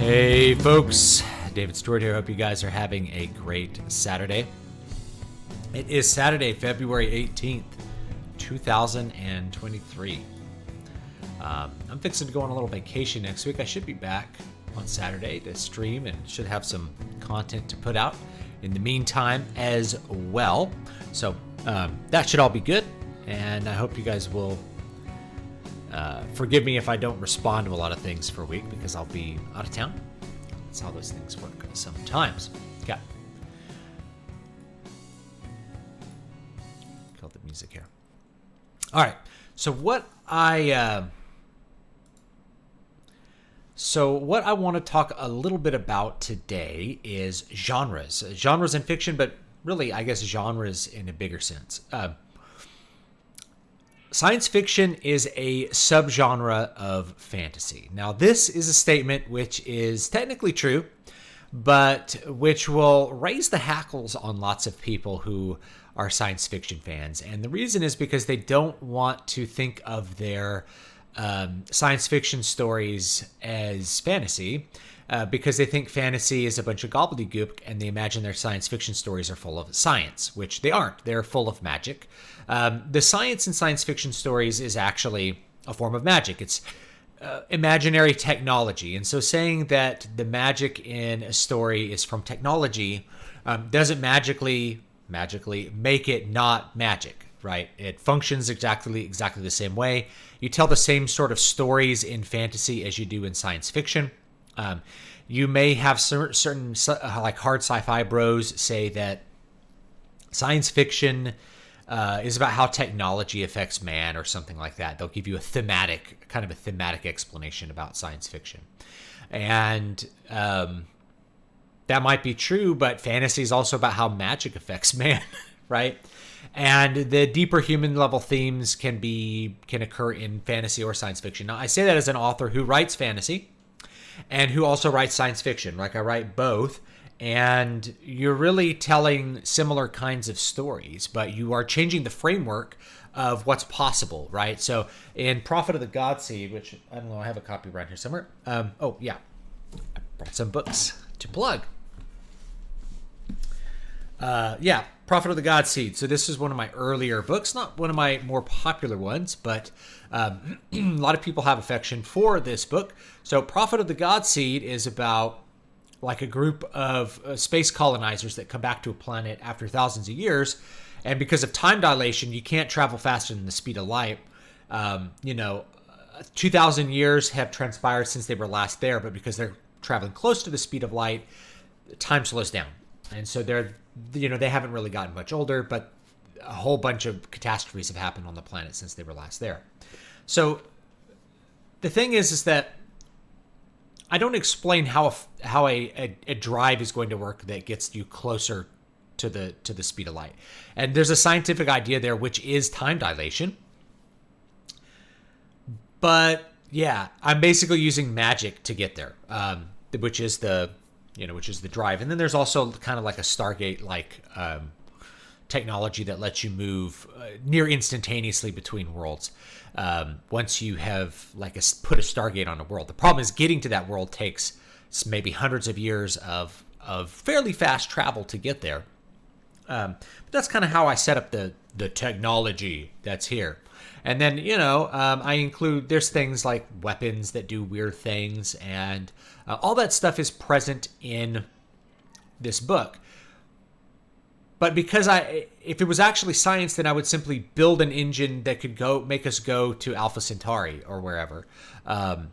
Hey folks, David Stewart here. Hope you guys are having a great Saturday. It is Saturday, February 18th, 2023. I'm fixing to go on a little vacation next week. I should be back on Saturday to stream and should have some content to put out in the meantime as well. So that should all be good, and I hope you guys will forgive me if I don't respond to a lot of things for a week because I'll be out of town. That's how those things work sometimes. Okay. Kill the music here. All right. So what I want to talk a little bit about today is genres. Genres in fiction, but really, I guess genres in a bigger sense. Science fiction is a subgenre of fantasy. Now, this is a statement which is technically true, but which will raise the hackles on lots of people who are science fiction fans. And the reason is because they don't want to think of their science fiction stories as fantasy, because they think fantasy is a bunch of gobbledygook, and they imagine their science fiction stories are full of science, which they aren't. They're full of magic. The science in science fiction stories is actually a form of magic. It's imaginary technology. And so saying that the magic in a story is from technology doesn't magically make it not magic, right? It functions exactly the same way. You tell the same sort of stories in fantasy as you do in science fiction. You may have certain like hard sci-fi bros say that science fiction is about how technology affects man or something like that. They'll give you a thematic explanation about science fiction. And that might be true, but fantasy is also about how magic affects man, right? And the deeper human level themes can occur in fantasy or science fiction. Now, I say that as an author who writes fantasy and who also writes science fiction. Like, I write both, and you're really telling similar kinds of stories, but you are changing the framework of what's possible, right? So in Prophet of the Godseed, which I don't know, I have a copy around here somewhere. I brought some books to plug. Prophet of the Godseed. So this is one of my earlier books, not one of my more popular ones, but a lot of people have affection for this book. So Prophet of the Godseed is about like a group of space colonizers that come back to a planet after thousands of years, and because of time dilation, you can't travel faster than the speed of light. 2,000 years have transpired since they were last there, but because they're traveling close to the speed of light, time slows down. And so they haven't really gotten much older, but a whole bunch of catastrophes have happened on the planet since they were last there. So the thing is that I don't explain how a drive is going to work that gets you closer to the speed of light. And there's a scientific idea there, which is time dilation. But yeah, I'm basically using magic to get there, which is the drive. And then there's also kind of like a Stargate-like technology that lets you move near instantaneously between worlds once you have put a Stargate on a world. The problem is getting to that world takes maybe hundreds of years of fairly fast travel to get there. But that's kind of how I set up the technology that's here. And then, I include, there's things like weapons that do weird things, and all that stuff is present in this book. But because if it was actually science, then I would simply build an engine that could make us go to Alpha Centauri or wherever, and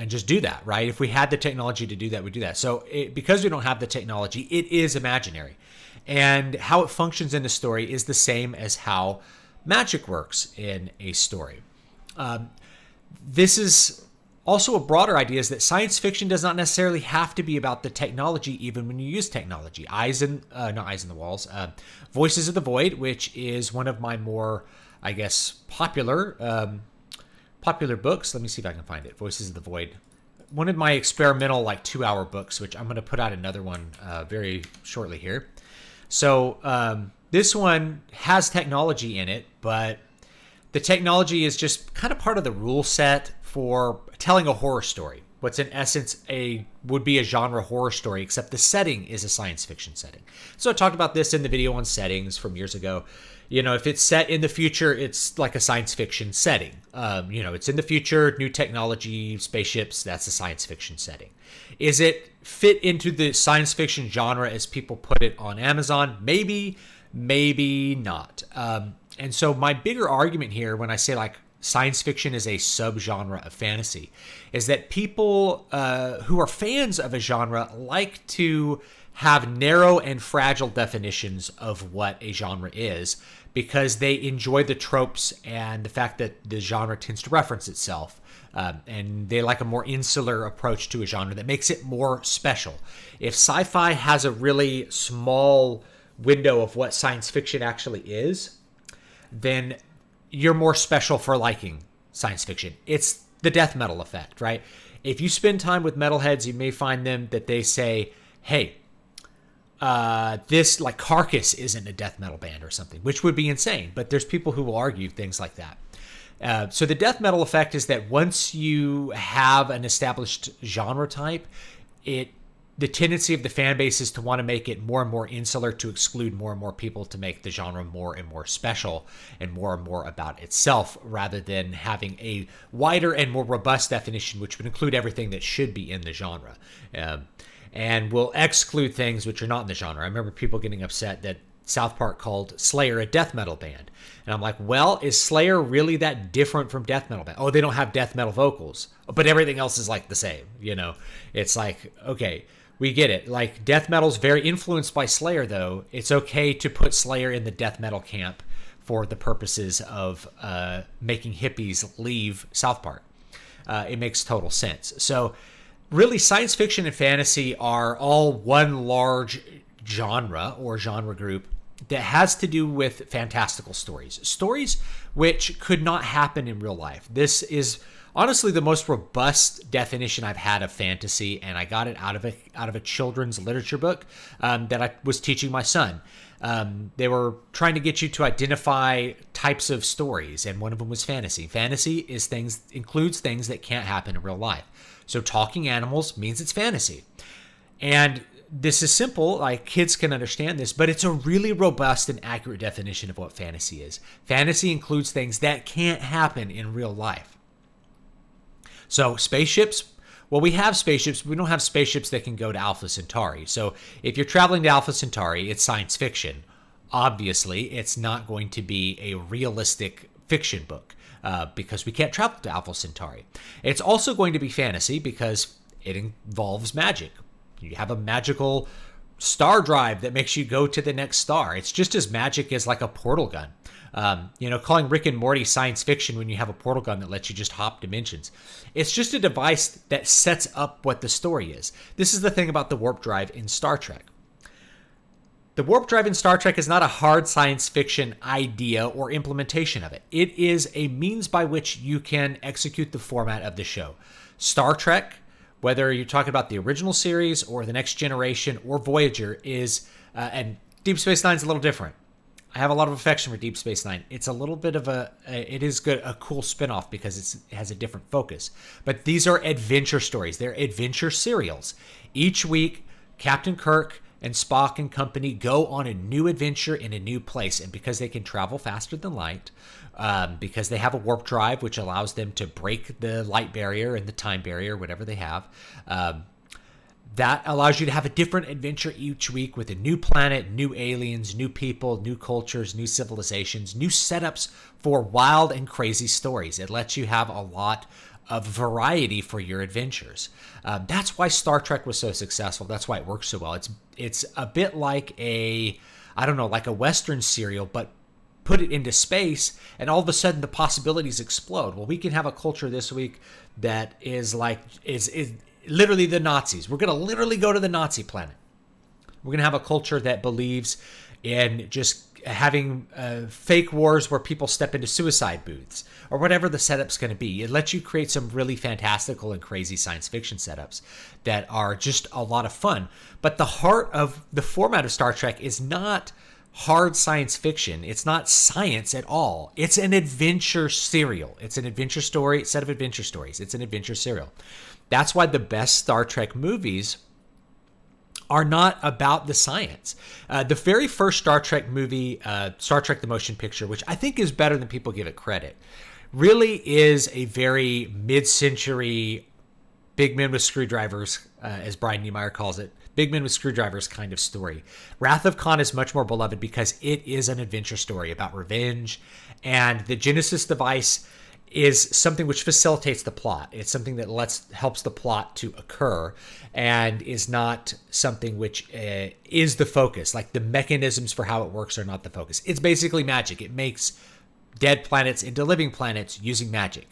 just do that, right? If we had the technology to do that, we'd do that. So because we don't have the technology, it is imaginary. And how it functions in the story is the same as how magic works in a story. This is also a broader idea, is that science fiction does not necessarily have to be about the technology, even when you use technology. Voices of the Void, which is one of my more, I guess, popular books. Let me see if I can find it. Voices of the Void. One of my experimental 2-hour books, which I'm going to put out another one very shortly here. So this one has technology in it, but the technology is just kind of part of the rule set for telling a horror story. what's in essence would be a genre horror story, except the setting is a science fiction setting. So I talked about this in the video on settings from years ago. If it's set in the future, it's like a science fiction setting. It's in the future, new technology, spaceships, that's a science fiction setting. Is it fit into the science fiction genre as people put it on Amazon? Maybe, maybe not. And so my bigger argument here when I say like science fiction is a subgenre of fantasy is that people who are fans of a genre like to have narrow and fragile definitions of what a genre is because they enjoy the tropes and the fact that the genre tends to reference itself. And they like a more insular approach to a genre that makes it more special. If sci-fi has a really small window of what science fiction actually is, then you're more special for liking science fiction. It's the death metal effect, right? If you spend time with metalheads, you may find them that they say, hey, this like Carcass isn't a death metal band or something, which would be insane. But there's people who will argue things like that. So the death metal effect is that once you have an established genre type, the tendency of the fan base is to want to make it more and more insular, to exclude more and more people, to make the genre more and more special and more about itself, rather than having a wider and more robust definition, which would include everything that should be in the genre. And will exclude things which are not in the genre. I remember people getting upset that South Park called Slayer a death metal band. And I'm like, well, is Slayer really that different from death metal band? Oh, they don't have death metal vocals, but everything else is like the same, It's like, okay, we get it. Like, death metal's very influenced by Slayer, though. It's okay to put Slayer in the death metal camp for the purposes of making hippies leave South Park. It makes total sense. So really, science fiction and fantasy are all one large genre or genre group that has to do with fantastical stories which could not happen in real life. This is honestly the most robust definition I've had of fantasy, and I got it out of a children's literature book that I was teaching my son. They were trying to get you to identify types of stories, and one of them was fantasy. Fantasy includes things that can't happen in real life. So talking animals means it's fantasy. And this is simple, like kids can understand this, but it's a really robust and accurate definition of what fantasy is. Fantasy includes things that can't happen in real life. So spaceships, well, we have spaceships. We don't have spaceships that can go to Alpha Centauri. So if you're traveling to Alpha Centauri, it's science fiction. Obviously, it's not going to be a realistic fiction book. Because we can't travel to Alpha Centauri. It's also going to be fantasy because it involves magic. You have a magical star drive that makes you go to the next star. It's just as magic as like a portal gun. Calling Rick and Morty science fiction when you have a portal gun that lets you just hop dimensions. It's just a device that sets up what the story is. This is the thing about the warp drive in Star Trek. The warp drive in Star Trek is not a hard science fiction idea or implementation of it. It is a means by which you can execute the format of the show. Star Trek, whether you're talking about the original series or the Next Generation or Voyager, and Deep Space Nine is a little different. I have a lot of affection for Deep Space Nine. It's a little bit of a cool spinoff because it has a different focus. But these are adventure stories. They're adventure serials. Each week, Captain Kirk and Spock and company go on a new adventure in a new place. And because they can travel faster than light, because they have a warp drive, which allows them to break the light barrier and the time barrier, whatever they have, that allows you to have a different adventure each week with a new planet, new aliens, new people, new cultures, new civilizations, new setups for wild and crazy stories. It lets you have a lot of variety for your adventures. That's why Star Trek was so successful. That's why it works so well. It's a bit like a Western serial, but put it into space, and all of a sudden the possibilities explode. Well, we can have a culture this week that is literally the Nazis. We're going to literally go to the Nazi planet. We're going to have a culture that believes in just having fake wars where people step into suicide booths or whatever the setup's going to be. It lets you create some really fantastical and crazy science fiction setups that are just a lot of fun. But the heart of the format of Star Trek is not hard science fiction. It's not science at all. It's an adventure serial. It's an adventure story, set of adventure stories. It's an adventure serial. That's why the best Star Trek movies are not about the science. The very first Star Trek movie, Star Trek the Motion Picture, which I think is better than people give it credit, really is a very mid-century big men with screwdrivers, as Brian Niemeyer calls it, big men with screwdrivers kind of story. Wrath of Khan is much more beloved because it is an adventure story about revenge, and the Genesis device is something which facilitates the plot. It's something that helps the plot to occur, and is not something which is the focus. Like, the mechanisms for how it works are not the focus. It's basically magic. It makes dead planets into living planets using magic.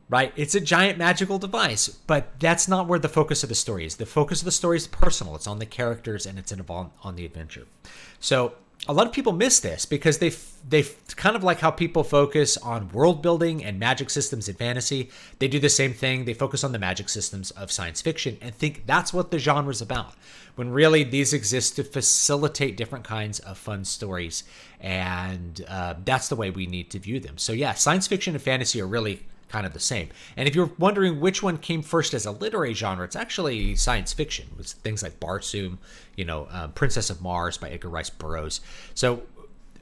Right? It's a giant magical device, but that's not where the focus of the story is. The focus of the story is personal. It's on the characters, and it's on the adventure. So a lot of people miss this because they kind of like how people focus on world building and magic systems in fantasy. They do the same thing. They focus on the magic systems of science fiction and think that's what the genre is about, when really these exist to facilitate different kinds of fun stories, and that's the way we need to view them. So yeah, science fiction and fantasy are really kind of the same. And if you're wondering which one came first as a literary genre, it's actually science fiction, with things like Barsoom, Princess of Mars by Edgar Rice Burroughs. So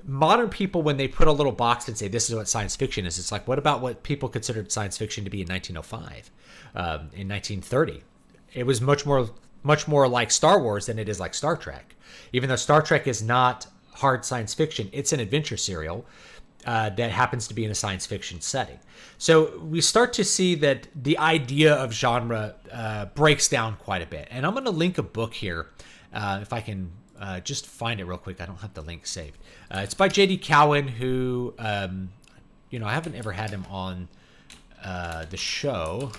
modern people, when they put a little box and say this is what science fiction is, it's like, what about what people considered science fiction to be in 1905, in 1930? It was much more like Star Wars than it is like Star Trek. Even though Star Trek is not hard science fiction, it's an adventure serial that happens to be in a science fiction setting. So we start to see that the idea of genre breaks down quite a bit. And I'm going to link a book here, if I can just find it real quick. I don't have the link saved. It's by J.D. Cowan, who, I haven't ever had him on the show.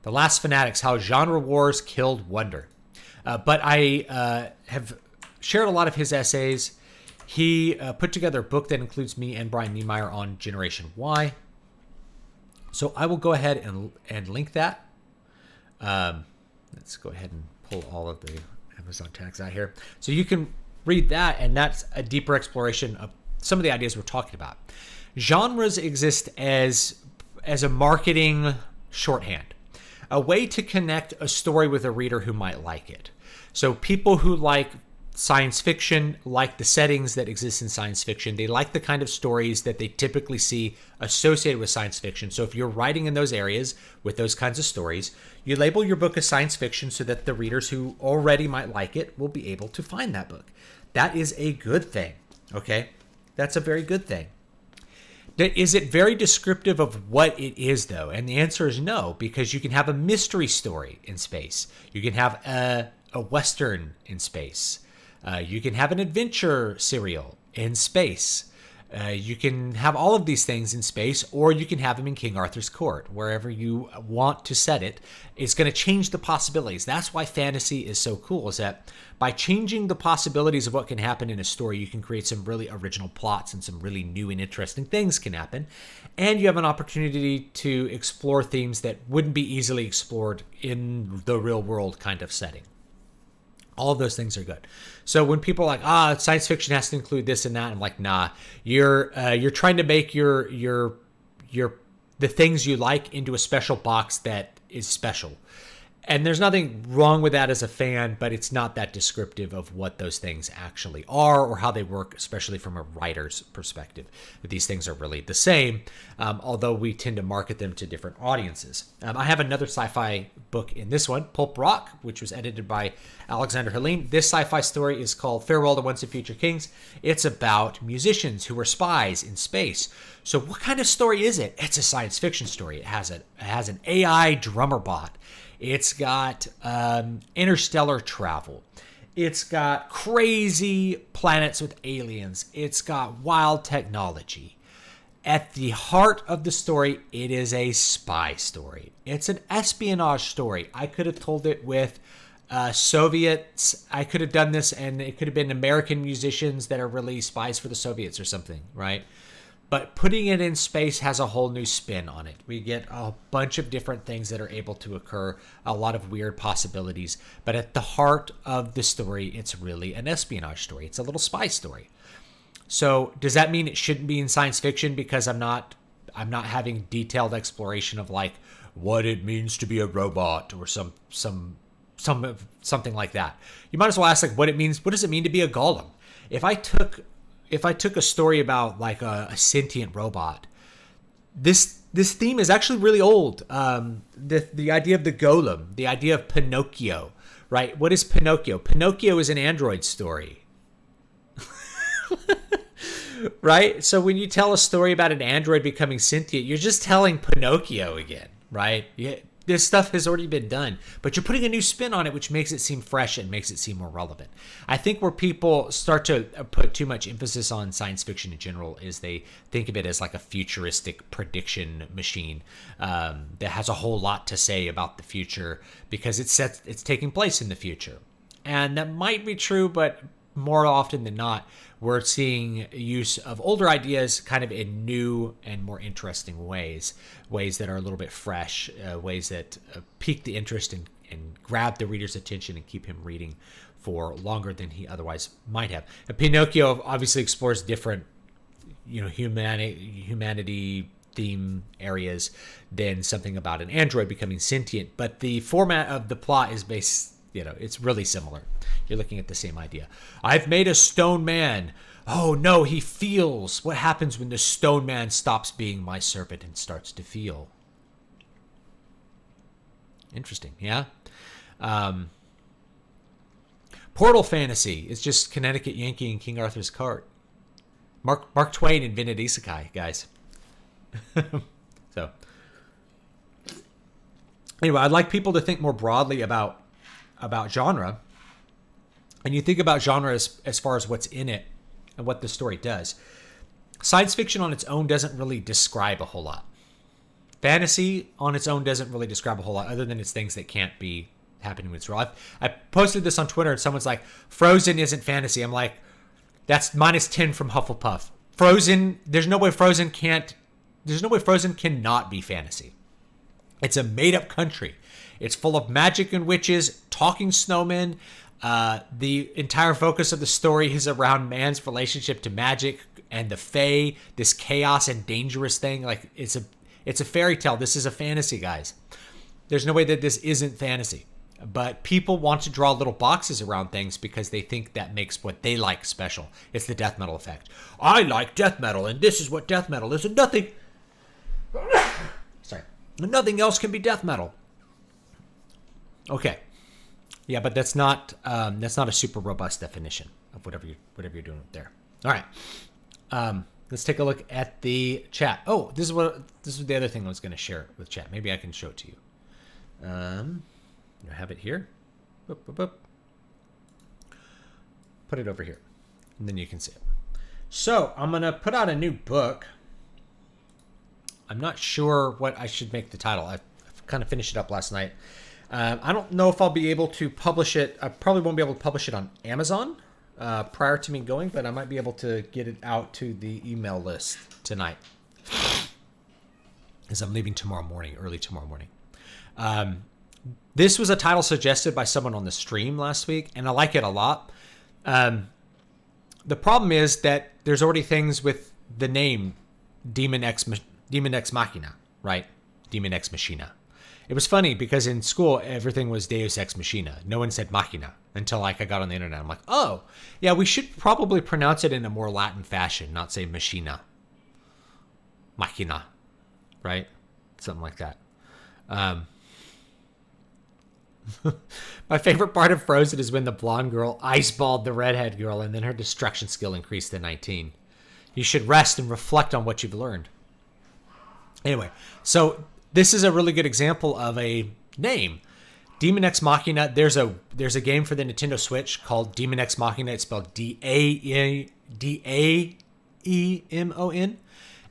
The Last Fanatics, How Genre Wars Killed Wonder. But I have shared a lot of his essays. He put together a book that includes me and Brian Niemeyer on Generation Y. So I will go ahead and link that. Let's go ahead and pull all of the Amazon tags out here. So you can read that, and that's a deeper exploration of some of the ideas we're talking about. Genres exist as a marketing shorthand, a way to connect a story with a reader who might like it. So people who like science fiction like the settings that exist in science fiction. They like the kind of stories that they typically see associated with science fiction. So if you're writing in those areas with those kinds of stories, you label your book as science fiction so that the readers who already might like it will be able to find that book. That is a good thing, okay? That's a very good thing. Is it very descriptive of what it is, though? And the answer is no, because you can have a mystery story in space. You can have a Western in space. You can have an adventure serial in space. You can have all of these things in space, or you can have them in King Arthur's court. Wherever you want to set it, it's going to change the possibilities. That's why fantasy is so cool, is that by changing the possibilities of what can happen in a story, you can create some really original plots, and some really new and interesting things can happen. And you have an opportunity to explore themes that wouldn't be easily explored in the real world kind of setting. All of those things are good. So when people are like, science fiction has to include this and that, I'm like, nah. You're trying to make the things you like into a special box that is special. And there's nothing wrong with that as a fan, but it's not that descriptive of what those things actually are or how they work, especially from a writer's perspective. These things are really the same, although we tend to market them to different audiences. I have another sci-fi book in this one, Pulp Rock, which was edited by Alexander Helene. This sci-fi story is called Farewell to Once and Future Kings. It's about musicians who were spies in space. So what kind of story is it? It's a science fiction story. It has an AI drummer bot. It's got interstellar travel. It's got crazy planets with aliens. It's got wild technology. At the heart of the story, it is a spy story. It's an espionage story. I could have told it with Soviets. I could have done this, and it could have been American musicians that are really spies for the Soviets or something, right? But putting it in space has a whole new spin on it. We get a bunch of different things that are able to occur, a lot of weird possibilities. But at the heart of the story, it's really an espionage story. It's a little spy story. So does that mean it shouldn't be in science fiction because I'm not having detailed exploration of like what it means to be a robot or something like that? You might as well ask like what does it mean to be a golem? If I took a story about like a sentient robot, this theme is actually really old. The idea of the golem, the idea of Pinocchio, right? What is Pinocchio? Pinocchio is an android story. Right? So when you tell a story about an android becoming sentient, you're just telling Pinocchio again, right? Yeah, this stuff has already been done, but you're putting a new spin on it, which makes it seem fresh and makes it seem more relevant. I think where people start to put too much emphasis on science fiction in general is they think of it as like a futuristic prediction machine that has a whole lot to say about the future because it's taking place in the future. And that might be true, but more often than not, we're seeing use of older ideas kind of in new and more interesting ways that are a little bit fresh, ways that pique the interest and grab the reader's attention and keep him reading for longer than he otherwise might have. And Pinocchio obviously explores different, humanity theme areas than something about an android becoming sentient, but the format of the plot is based, it's really similar. You're looking at the same idea. I've made a stone man. Oh no, he feels. What happens when the stone man stops being my servant and starts to feel? Interesting, yeah? Portal fantasy is just Connecticut Yankee and King Arthur's Court. Mark Twain invented isekai, guys. So, anyway, I'd like people to think more broadly about genre. And you think about genre as far as what's in it and what the story does. Science fiction on its own doesn't really describe a whole lot. Fantasy on its own doesn't really describe a whole lot other than it's things that can't be happening with its real life. I posted this on Twitter and someone's like, Frozen isn't fantasy. I'm like, that's -10 from Hufflepuff. Frozen, there's no way Frozen cannot be fantasy. It's a made-up country. It's full of magic and witches, talking snowmen. The entire focus of the story is around man's relationship to magic and the Fae, this chaos and dangerous thing. Like it's a fairy tale. This is a fantasy, guys. There's no way that this isn't fantasy. But people want to draw little boxes around things because they think that makes what they like special. It's the death metal effect. I like death metal, and this is what death metal is, and nothing else can be death metal. Okay. Yeah, but that's not a super robust definition of whatever you're doing there. All right, let's take a look at the chat. Oh, this is the other thing I was going to share with chat. Maybe I can show it to you. I have it here. Boop, boop, boop. Put it over here, and then you can see it. So I'm gonna put out a new book. I'm not sure what I should make the title. I've kind of finished it up last night. I don't know if I'll be able to publish it. I probably won't be able to publish it on Amazon prior to me going, but I might be able to get it out to the email list tonight as I'm leaving early tomorrow morning. This was a title suggested by someone on the stream last week, and I like it a lot. The problem is that there's already things with the name Demon Ex Machina, right? Demon Ex Machina. It was funny because in school, everything was Deus Ex Machina. No one said Machina until I got on the internet. I'm like, oh, yeah, we should probably pronounce it in a more Latin fashion, not say Machina. Machina, right? Something like that. My favorite part of Frozen is when the blonde girl iceballed the redhead girl and then her destruction skill increased to 19. You should rest and reflect on what you've learned. Anyway, so this is a really good example of a name. Demon Ex Machina. There's a game for the Nintendo Switch called Demon Ex Machina. It's spelled Daemon.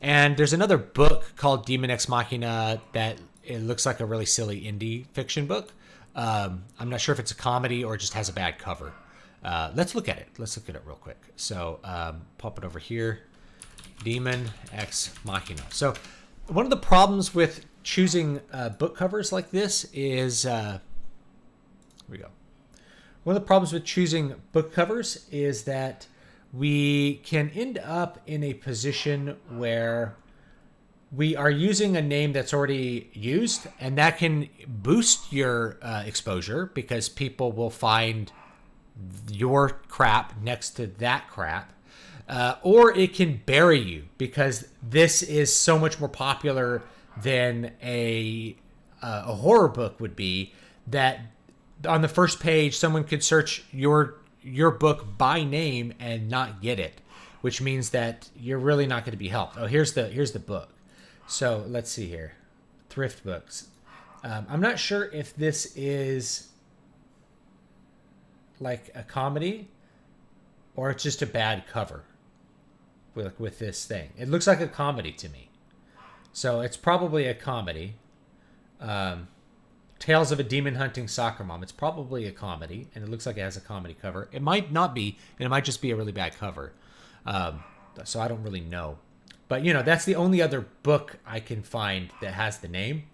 And there's another book called Demon Ex Machina that it looks like a really silly indie fiction book. I'm not sure if it's a comedy or it just has a bad cover. Let's look at it. Let's look at it real quick. So pop it over here. Demon Ex Machina. So one of the problems with choosing book covers like this is here we go. One of the problems with choosing book covers is that we can end up in a position where we are using a name that's already used, and that can boost your exposure because people will find your crap next to that crap. Or it can bury you because this is so much more popular than a horror book would be, that on the first page someone could search your book by name and not get it, which means that you're really not going to be helped. Oh, here's the book. So let's see here. Thrift books. I'm not sure if this is like a comedy or it's just a bad cover with this thing. It looks like a comedy to me. So it's probably a comedy. Tales of a Demon Hunting Soccer Mom. It's probably a comedy, and it looks like it has a comedy cover. It might not be, and it might just be a really bad cover. So I don't really know. But, that's the only other book I can find that has the name.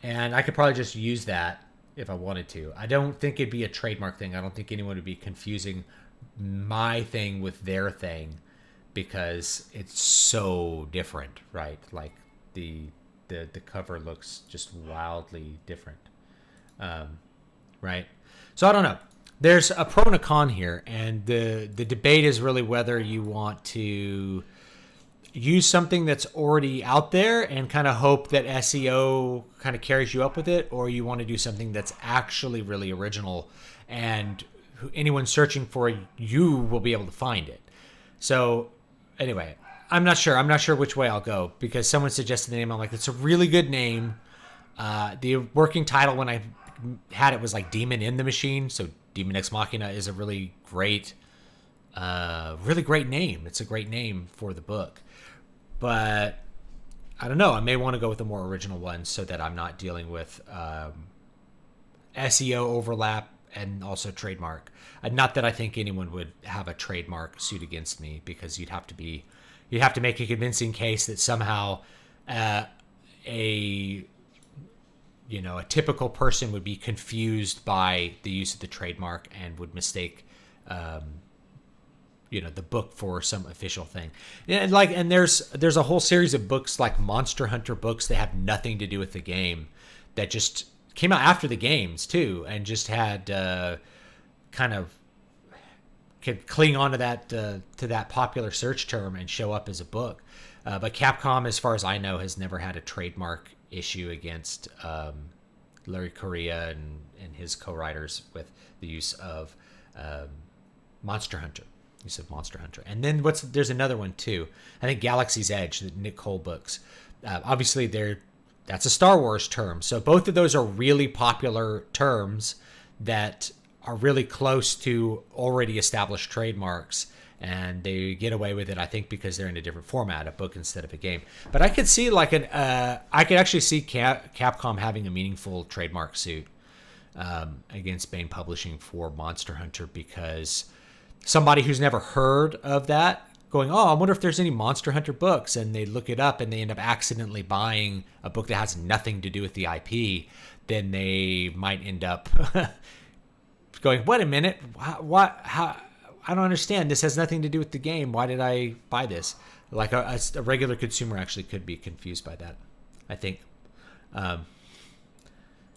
And I could probably just use that if I wanted to. I don't think it'd be a trademark thing. I don't think anyone would be confusing my thing with their thing because it's so different, right? Like the cover looks just wildly different, right? So I don't know. There's a pro and a con here, and the debate is really whether you want to use something that's already out there and kind of hope that SEO kind of carries you up with it, or you want to do something that's actually really original and anyone searching for you will be able to find it. So anyway, I'm not sure which way I'll go because someone suggested the name. I'm like, it's a really good name. The working title when I had it was like Demon in the Machine. So Demon Ex Machina is a really great name. It's a great name for the book. But I don't know. I may want to go with a more original one so that I'm not dealing with SEO overlap and also trademark. Not that I think anyone would have a trademark suit against me because you'd have to make a convincing case that somehow a typical person would be confused by the use of the trademark and would mistake the book for some official thing. And there's a whole series of books like Monster Hunter books that have nothing to do with the game that just came out after the games too, and just had kind of could cling onto that to that popular search term and show up as a book. But Capcom, as far as I know, has never had a trademark issue against Larry Correia and his co-writers with the use of Monster Hunter. And then there's another one too. I think Galaxy's Edge, the Nick Cole books. Obviously, that's a Star Wars term. So both of those are really popular terms that are really close to already established trademarks, and they get away with it, I think, because they're in a different format, a book instead of a game. But I could see I could actually see Capcom having a meaningful trademark suit against Bain Publishing for Monster Hunter, because somebody who's never heard of that going, oh, I wonder if there's any Monster Hunter books, and they look it up and they end up accidentally buying a book that has nothing to do with the IP, then they might end up going, wait a minute, what? How? I don't understand. This has nothing to do with the game. Why did I buy this? Like a regular consumer actually could be confused by that, I think.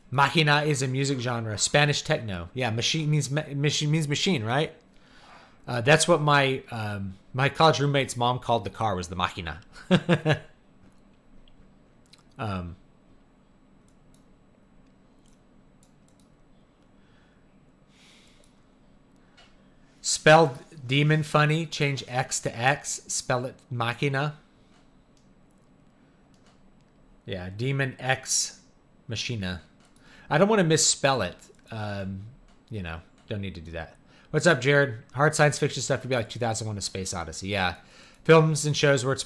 Machina is a music genre, Spanish techno. Yeah, machine means machine, right? That's what my college roommate's mom called the car, was the Machina. Spelled demon funny, change X to X, spell it Machina. Yeah, Demon X Machina. I don't want to misspell it. Don't need to do that. What's up, Jared? Hard science fiction stuff would be like 2001: A Space Odyssey. Yeah, films and shows where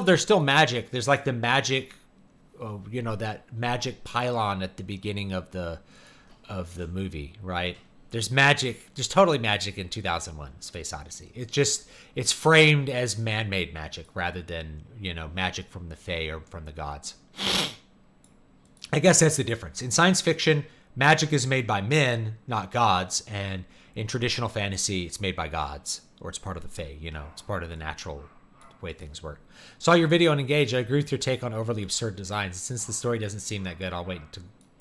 there's still magic. There's like the magic, that magic pylon at the beginning of the movie, right? There's magic. There's totally magic in 2001: Space Odyssey. It's framed as man-made magic rather than magic from the Fae or from the gods. I guess that's the difference. In science fiction, magic is made by men, not gods, and in traditional fantasy, it's made by gods, or it's part of the Fae. It's part of the natural way things work. Saw your video and engaged. I agree with your take on overly absurd designs. Since the story doesn't seem that good, I'll wait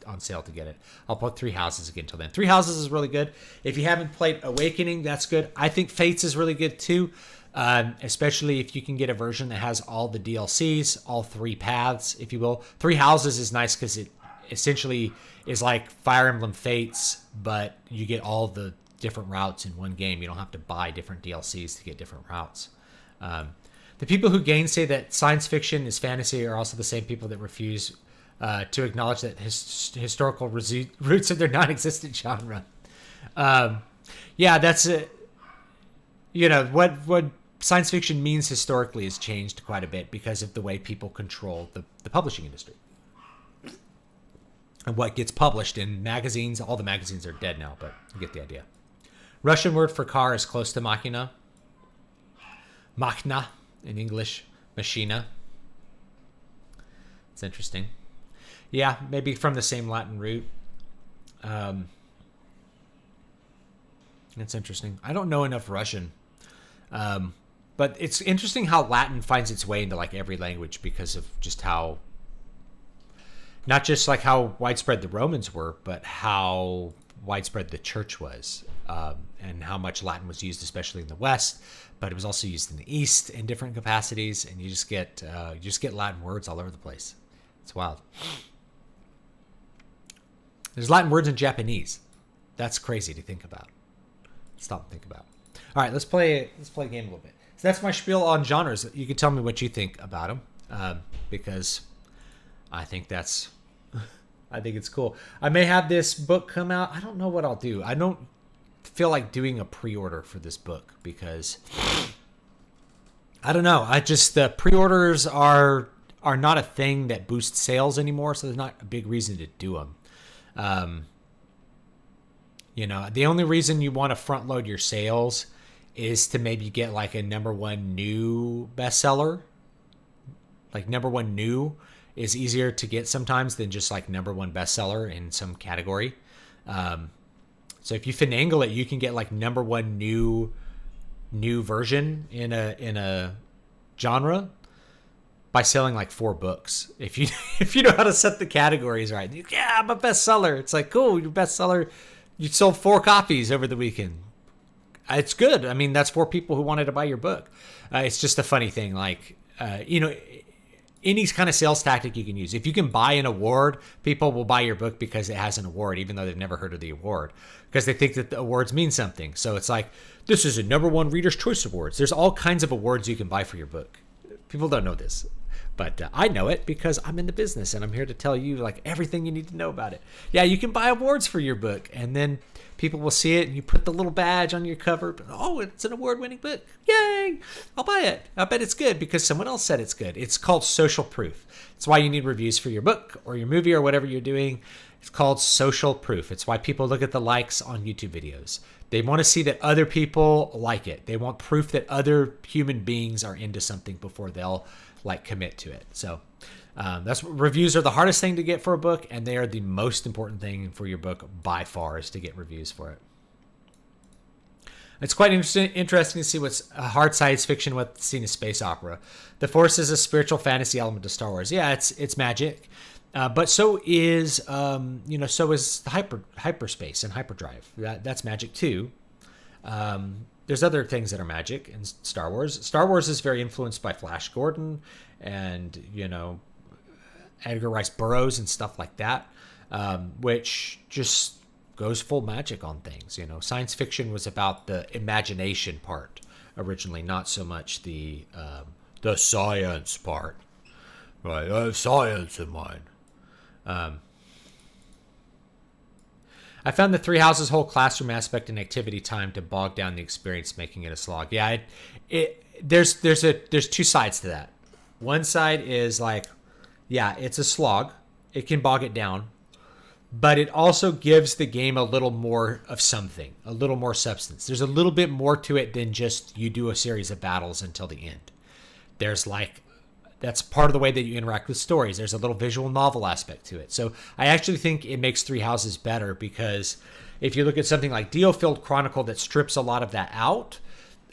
on sale to get it. I'll put Three Houses again till then. Three Houses is really good. If you haven't played Awakening, that's good. I think Fates is really good too, especially if you can get a version that has all the DLCs, all three paths, if you will. Three Houses is nice because it essentially is like Fire Emblem Fates, but you get all the different routes in one game. You don't have to buy different DLCs to get different routes. The people who gainsay that science fiction is fantasy are also the same people that refuse to acknowledge that historical roots of their non-existent genre. Yeah, that's it. What science fiction means historically has changed quite a bit because of the way people control the publishing industry. And what gets published in magazines. All the magazines are dead now, but you get the idea. Russian word for car is close to machina. Machna in English, machina. It's interesting. Yeah, maybe from the same Latin root. It's interesting. I don't know enough Russian. But it's interesting how Latin finds its way into like every language because of just how, not just like how widespread the Romans were, but how widespread the church was, and how much Latin was used, especially in the West, but it was also used in the East in different capacities, and you just get Latin words all over the place. It's wild. There's Latin words in Japanese. That's crazy to think about. Stop and think about. All right, let's play a game a little bit. So that's my spiel on genres. You can tell me what you think about them, because I think it's cool. I may have this book come out. I don't know what I'll do. I don't feel like doing a pre-order for this book because I don't know. The pre-orders are not a thing that boosts sales anymore, so there's not a big reason to do them. The only reason you want to front load your sales is to maybe get like a number one new bestseller. Like number one new is easier to get sometimes than just like number one bestseller in some category. So if you finagle it, you can get like number one new version in a genre by selling like 4 books. If you know how to set the categories right. Yeah, I'm a bestseller. It's like, cool, your bestseller, you sold 4 copies over the weekend. It's good. I mean, that's 4 people who wanted to buy your book. It's just a funny thing. Like, any kind of sales tactic you can use. If you can buy an award, people will buy your book because it has an award, even though they've never heard of the award, because they think that the awards mean something. So it's like, this is a number one Reader's Choice Awards. There's all kinds of awards you can buy for your book. People don't know this, but I know it because I'm in the business and I'm here to tell you like everything you need to know about it. Yeah, you can buy awards for your book, and then people will see it and you put the little badge on your cover. Oh, it's an award-winning book. Yay! I'll buy it. I bet it's good because someone else said it's good. It's called social proof. It's why you need reviews for your book or your movie or whatever you're doing. It's called social proof. It's why people look at the likes on YouTube videos. They want to see that other people like it. They want proof that other human beings are into something before they'll like commit to it. So that's reviews are the hardest thing to get for a book, and they are the most important thing for your book by far, is to get reviews for it. It's quite interesting to see what's a hard science fiction with seen as space opera. The Force is a spiritual fantasy element to Star Wars. Yeah, it's magic, but so is so is hyperspace and hyperdrive. That's magic too. There's other things that are magic in Star Wars. Star Wars is very influenced by Flash Gordon and Edgar Rice Burroughs and stuff like that, which just goes full magic on things. Science fiction was about the imagination part originally, not so much the science part. Right, I have science in mind. I found the Three Houses whole classroom aspect and activity time to bog down the experience, making it a slog. Yeah, there's 2 sides to that. One side is like, yeah, it's a slog. It can bog it down. but it also gives the game a little more of something, a little more substance. There's a little bit more to it than just you do a series of battles until the end. There's like, that's part of the way that you interact with stories. There's a little visual novel aspect to it. So I actually think it makes Three Houses better, because if you look at something like Deofield Chronicle that strips a lot of that out,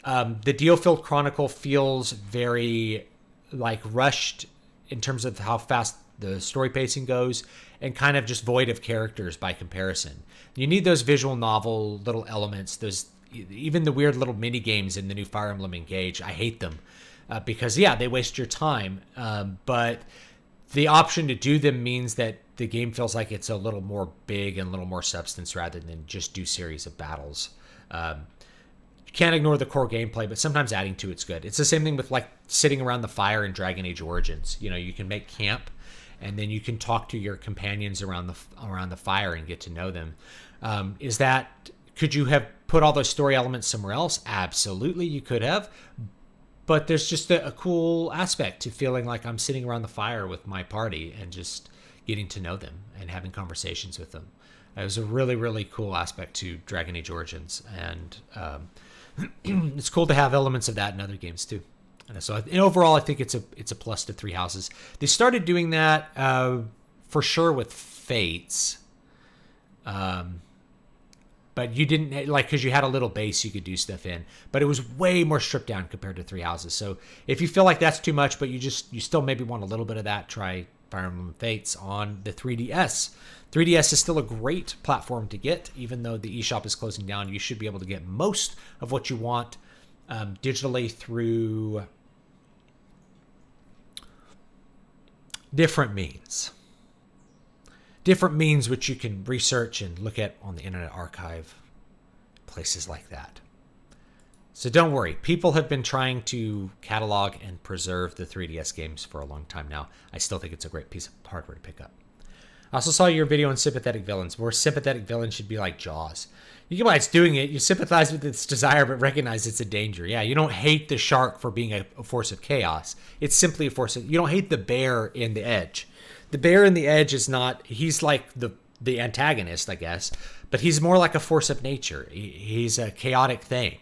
the Deofield Chronicle feels very like rushed in terms of how fast the story pacing goes, and kind of just void of characters by comparison. You need those visual novel little elements, those, even the weird little mini games in the new Fire Emblem Engage. I hate them because, yeah, they waste your time. But the option to do them means that the game feels like it's a little more big and a little more substance rather than just do series of battles. You can't ignore the core gameplay, but sometimes adding to it's good. It's the same thing with like sitting around the fire in Dragon Age Origins. You know, you can make camp, and then you can talk to your companions around the fire and get to know them. Could you have put all those story elements somewhere else? Absolutely, you could have. But there's just a cool aspect to feeling like I'm sitting around the fire with my party and just getting to know them and having conversations with them. It was a really, really cool aspect to Dragon Age Origins, and it's cool to have elements of that in other games too. And so overall, I think it's a plus to Three Houses. They started doing that for sure with Fates, but you didn't, like, because you had a little base you could do stuff in, but it was way more stripped down compared to Three Houses. So if you feel like that's too much, but you still maybe want a little bit of that, try Fire Emblem Fates on the 3DS. 3DS is still a great platform to get, even though the eShop is closing down. You should be able to get most of what you want digitally through different means which you can research and look at on the Internet Archive, places like that. So don't worry, people have been trying to catalog and preserve the 3DS games for a long time now. I still think it's a great piece of hardware to pick up. I also saw your video on sympathetic villains. More sympathetic villains should be like Jaws. You get why it's doing it. You sympathize with its desire, but recognize it's a danger. Yeah, you don't hate the shark for being a force of chaos. It's simply a force of... You don't hate the bear in The Edge. The bear in The Edge is not... He's like the antagonist, I guess, but he's more like a force of nature. He's a chaotic thing,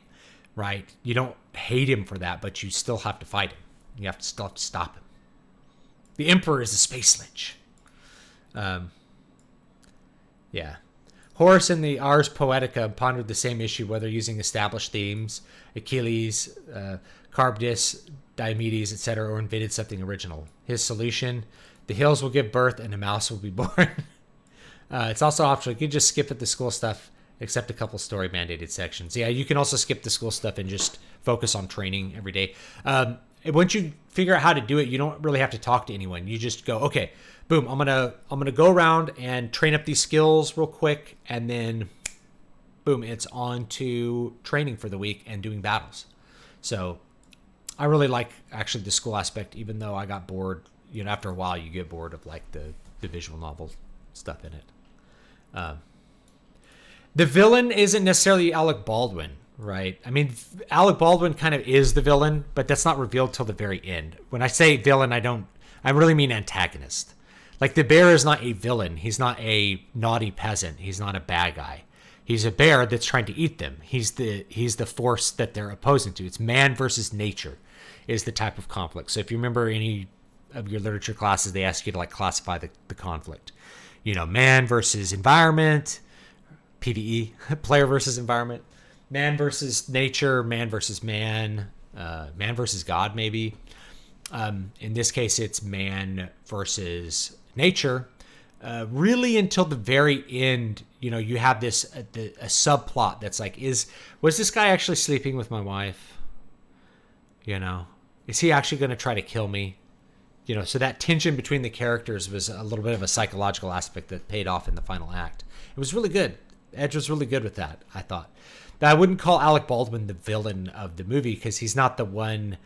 right? You don't hate him for that, but you still have to fight him. You still have to stop him. The Emperor is a space lich. Yeah. Horace in the Ars Poetica pondered the same issue, whether using established themes, Achilles, Charybdis, Diomedes, etc., or invented something original. His solution: the hills will give birth and a mouse will be born. It's also optional. You can just skip at the school stuff, except a couple story mandated sections. Yeah, you can also skip the school stuff and just focus on training every day. Once you figure out how to do it, you don't really have to talk to anyone. You just go, okay, boom, I'm gonna go around and train up these skills real quick, and then boom, it's on to training for the week and doing battles. So I really like actually the school aspect, even though I got bored. You know, after a while you get bored of like the visual novel stuff in it. The villain isn't necessarily Alec Baldwin, right? I mean, Alec Baldwin kind of is the villain, but that's not revealed till the very end. When I say villain, I really mean antagonist. Like, the bear is not a villain. He's not a naughty peasant. He's not a bad guy. He's a bear that's trying to eat them. He's the force that they're opposing to. It's man versus nature is the type of conflict. So if you remember any of your literature classes, they ask you to like classify the conflict. You know, man versus environment, PvE, player versus environment, man versus nature, man versus man, man versus God, maybe. In this case, it's man versus nature. Really, until the very end, you know, you have this a subplot that's like, was this guy actually sleeping with my wife? You know, is he actually going to try to kill me? You know, so that tension between the characters was a little bit of a psychological aspect that paid off in the final act. It was really good. Edge was really good with that, I thought. But I wouldn't call Alec Baldwin the villain of the movie, because he's not the one.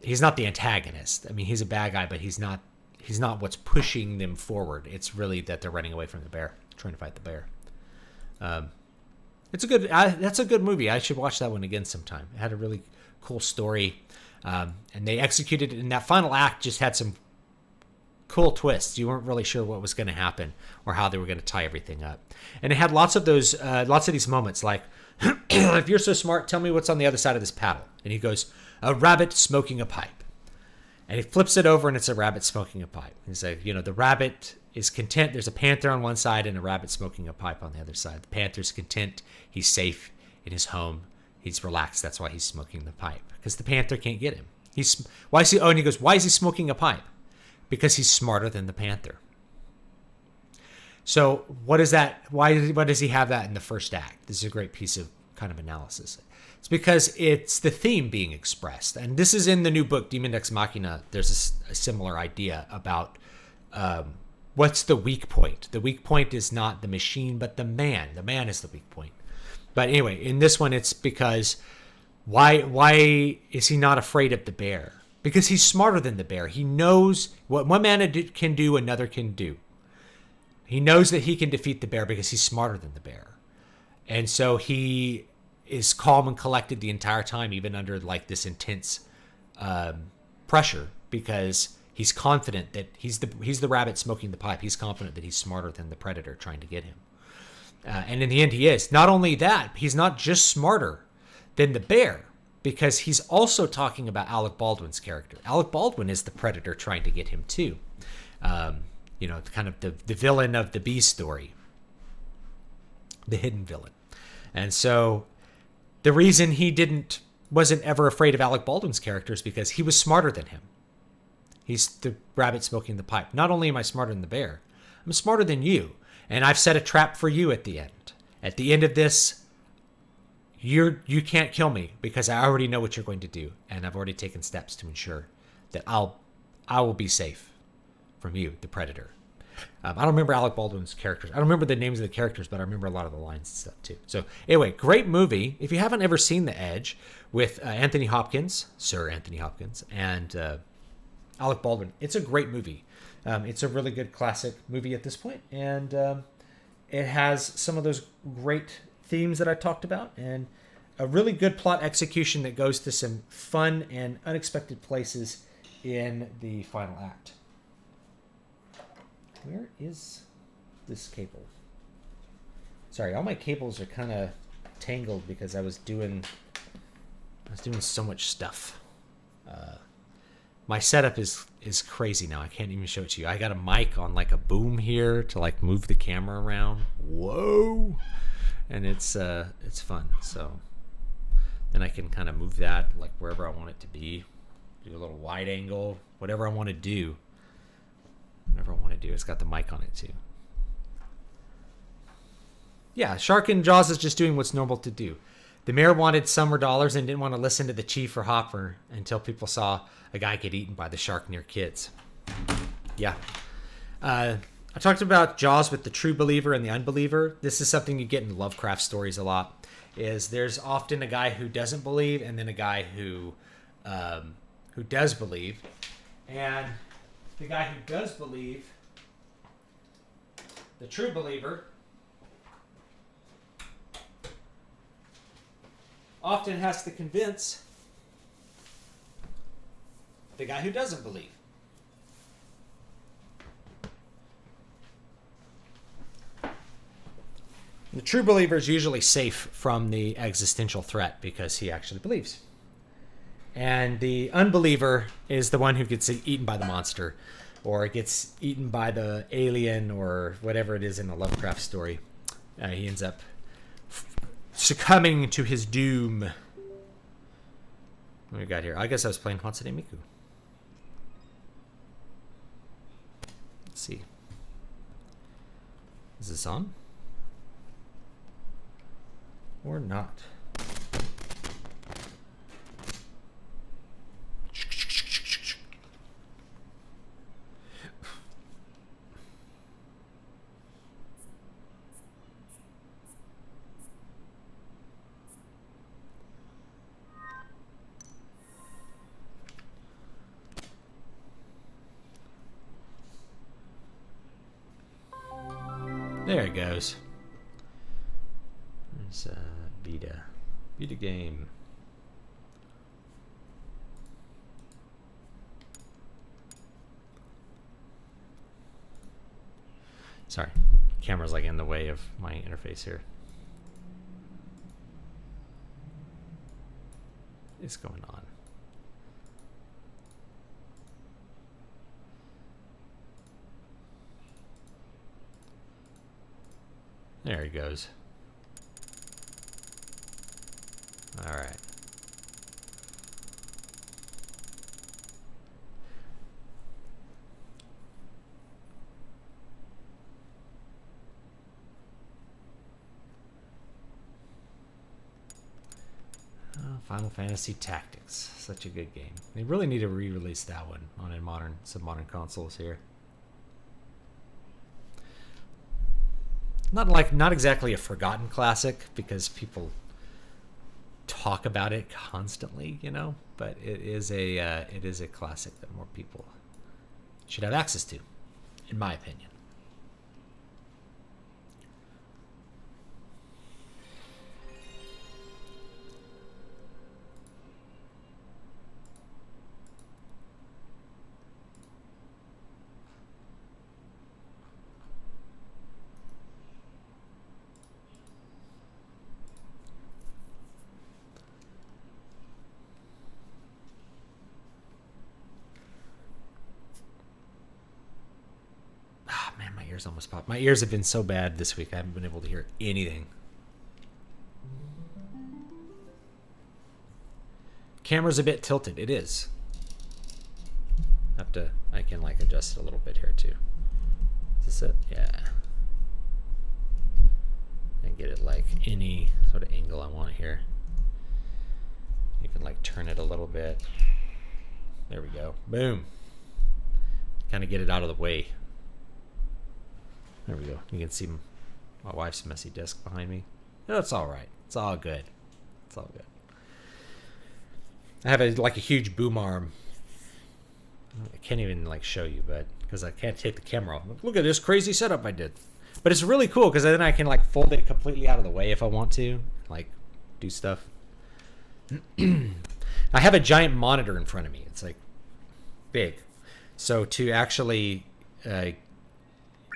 He's not the antagonist. I mean, he's a bad guy, but he's not what's pushing them forward. It's really that they're running away from the bear, trying to fight the bear. That's a good movie. I should watch that one again sometime. It had a really cool story. And they executed it in that final act, just had some cool twists. You weren't really sure what was going to happen or how they were going to tie everything up. And it had lots of these moments like, if you're so smart, tell me what's on the other side of this paddle. And he goes, a rabbit smoking a pipe. And he flips it over and it's a rabbit smoking a pipe. He's like, the rabbit is content. There's a panther on one side and a rabbit smoking a pipe on the other side. The panther's content. He's safe in his home. He's relaxed. That's why he's smoking the pipe, because the panther can't get him. And he goes, why is he smoking a pipe? Because he's smarter than the panther. So what is that? Why does he have that in the first act? This is a great piece of kind of analysis. It's because it's the theme being expressed. And this is in the new book, Demon Ex Machina. There's a similar idea about what's the weak point. The weak point is not the machine, but the man. The man is the weak point. But anyway, in this one, it's because why is he not afraid of the bear? Because he's smarter than the bear. He knows what one man can do, another can do. He knows that he can defeat the bear because he's smarter than the bear. And so he is calm and collected the entire time, even under like this intense pressure, because he's confident that he's the rabbit smoking the pipe. He's confident that he's smarter than the predator trying to get him. And in the end, he is. Not only that, he's not just smarter than the bear, because he's also talking about Alec Baldwin's character. Alec Baldwin is the predator trying to get him too. Kind of the villain of the B story, the hidden villain. And so the reason he wasn't ever afraid of Alec Baldwin's character is because he was smarter than him. He's the rabbit smoking the pipe. Not only am I smarter than the bear, I'm smarter than you. And I've set a trap for you at the end. At the end of this, you can't kill me because I already know what you're going to do. And I've already taken steps to ensure that I will be safe from you, the predator. I don't remember Alec Baldwin's characters. I don't remember the names of the characters, but I remember a lot of the lines and stuff too. So anyway, great movie. If you haven't ever seen The Edge with Anthony Hopkins, Sir Anthony Hopkins, and Alec Baldwin, it's a great movie. It's a really good classic movie at this point, and it has some of those great themes that I talked about, and a really good plot execution that goes to some fun and unexpected places in the final act. Where is this cable? Sorry, all my cables are kind of tangled because I was doing so much stuff. My setup is crazy now. I can't even show it to you. I got a mic on like a boom here to like move the camera around. Whoa! And it's fun. So then I can kind of move that like wherever I want it to be. Do a little wide angle, whatever I want to do. Whatever I want to do. It's got the mic on it too. Yeah, Shark in Jaws is just doing what's normal to do. The mayor wanted summer dollars and didn't want to listen to the chief or Hopper until people saw a guy get eaten by the shark near kids. Yeah. I talked about Jaws with the true believer and the unbeliever. This is something you get in Lovecraft stories a lot. Is there's often a guy who doesn't believe and then a guy who does believe. And the guy who does believe, the true believer, often has to convince the guy who doesn't believe. The true believer is usually safe from the existential threat because he actually believes. And the unbeliever is the one who gets eaten by the monster or gets eaten by the alien or whatever it is in a Lovecraft story. He ends up succumbing to his doom. What do we got here? I guess I was playing Hatsune Miku. Let's see. Is this on? Or not? There it goes. There's Vita game. Sorry. Camera's like in the way of my interface here. What's going on? There he goes. All right. Final Fantasy Tactics. Such a good game. They really need to re-release that one on some modern consoles here. Not exactly a forgotten classic because people talk about it constantly, you know, but it is a classic that more people should have access to, in my opinion. Ears almost popped. My ears have been so bad this week I haven't been able to hear anything. Camera's a bit tilted. It is. I can like adjust it a little bit here too. Is this it? Yeah. And get it like any sort of angle I want here. You can like turn it a little bit. There we go. Boom. Kind of get it out of the way. There we go. You can see my wife's messy desk behind me. No, it's all right. It's all good. It's all good. I have a huge boom arm. I can't even like show you, but because I can't take the camera off. Look at this crazy setup I did. But it's really cool because then I can like fold it completely out of the way if I want to, like do stuff. I have a giant monitor in front of me. It's like big. So to actually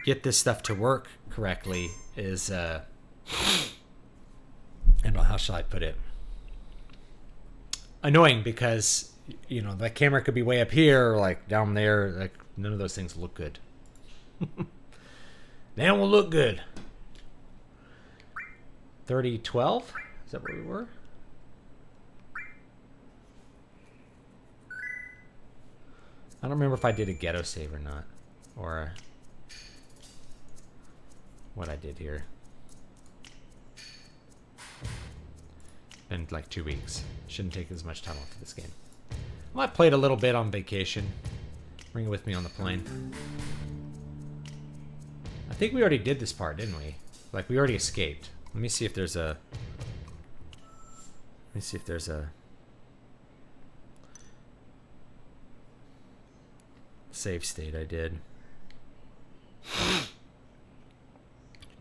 get this stuff to work correctly is I don't know, how shall I put it, annoying because you know the camera could be way up here or like down there. Like none of those things look good. They don't look good. 3012, is that where we were? I don't remember if I did a ghetto save or not, or what I did here. Been like 2 weeks. Shouldn't take as much time off of this game. I might play it a little bit on vacation. Bring it with me on the plane. I think we already did this part, didn't we? Like we already escaped. Let me see if there's a save state I did.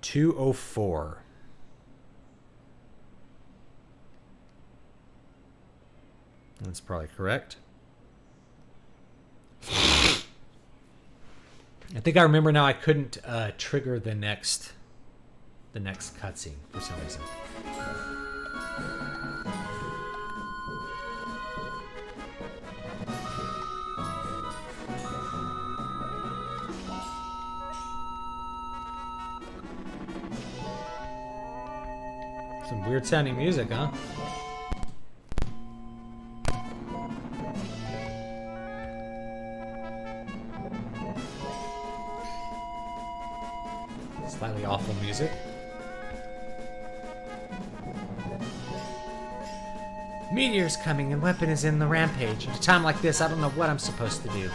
204. That's probably correct. I think I remember now I couldn't trigger the next cutscene for some reason. Some weird sounding music, huh? Slightly awful music. Meteor's coming and weapon is in the rampage. At a time like this, I don't know what I'm supposed to do.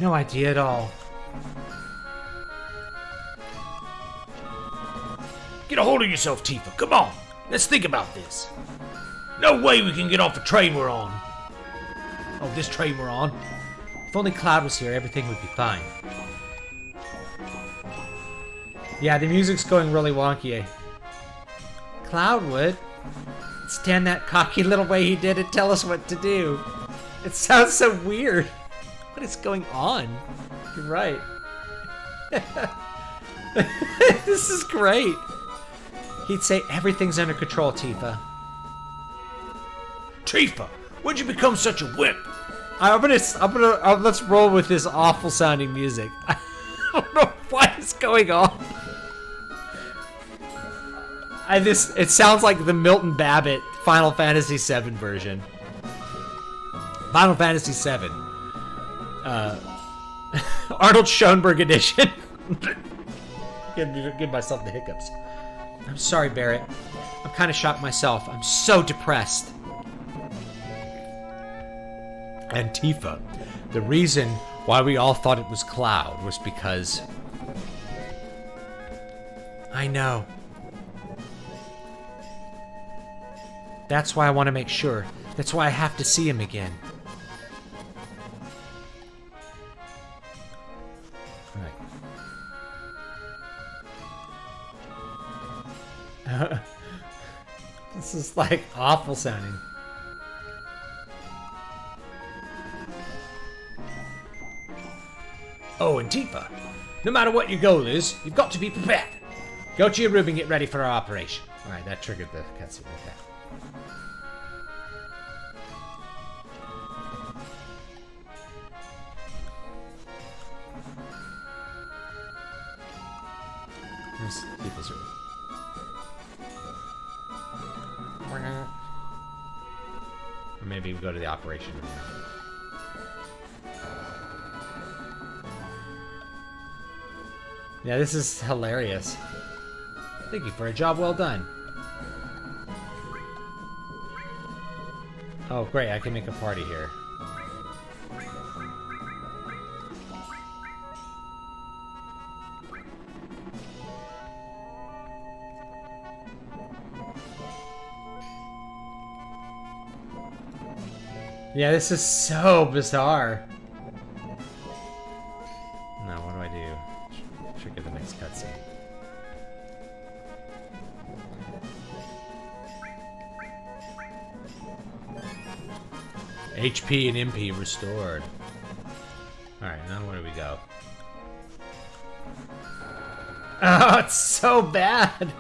No idea at all. Get a hold of yourself, Tifa. Come on. Let's think about this. No way we can get off the train we're on. Oh, this train we're on. If only Cloud was here, everything would be fine. Yeah, the music's going really wonky. Cloud would stand that cocky little way he did and tell us what to do. It sounds so weird. What is going on? You're right. This is great. He'd say, everything's under control, Tifa. Tifa, when'd you become such a wimp? Let's roll with this awful sounding music. I don't know what is going on. It sounds like the Milton Babbitt Final Fantasy VII version. Final Fantasy VII. Arnold Schoenberg edition. Give myself the hiccups. I'm sorry, Barrett. I'm kind of shocked myself. I'm so depressed. And Tifa, the reason why we all thought it was Cloud was because... I know. That's why I want to make sure. That's why I have to see him again. Alright. This is like awful sounding. Oh, and Tifa, no matter what your goal is, you've got to be prepared. Go to your room and get ready for our operation. Alright, that triggered the cutscene. Okay. Where's Tifa's room? Or maybe we go to the operation room. Yeah, this is hilarious. Thank you for a job well done. Oh, great, I can make a party here. Yeah, this is so bizarre. Now, what do I do? Trigger the next cutscene. HP and MP restored. Alright, now where do we go? Oh, it's so bad!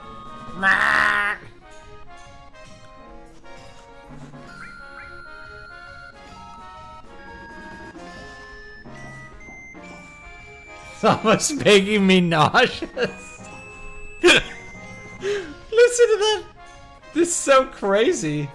It's almost making me nauseous. Listen to that. This is so crazy.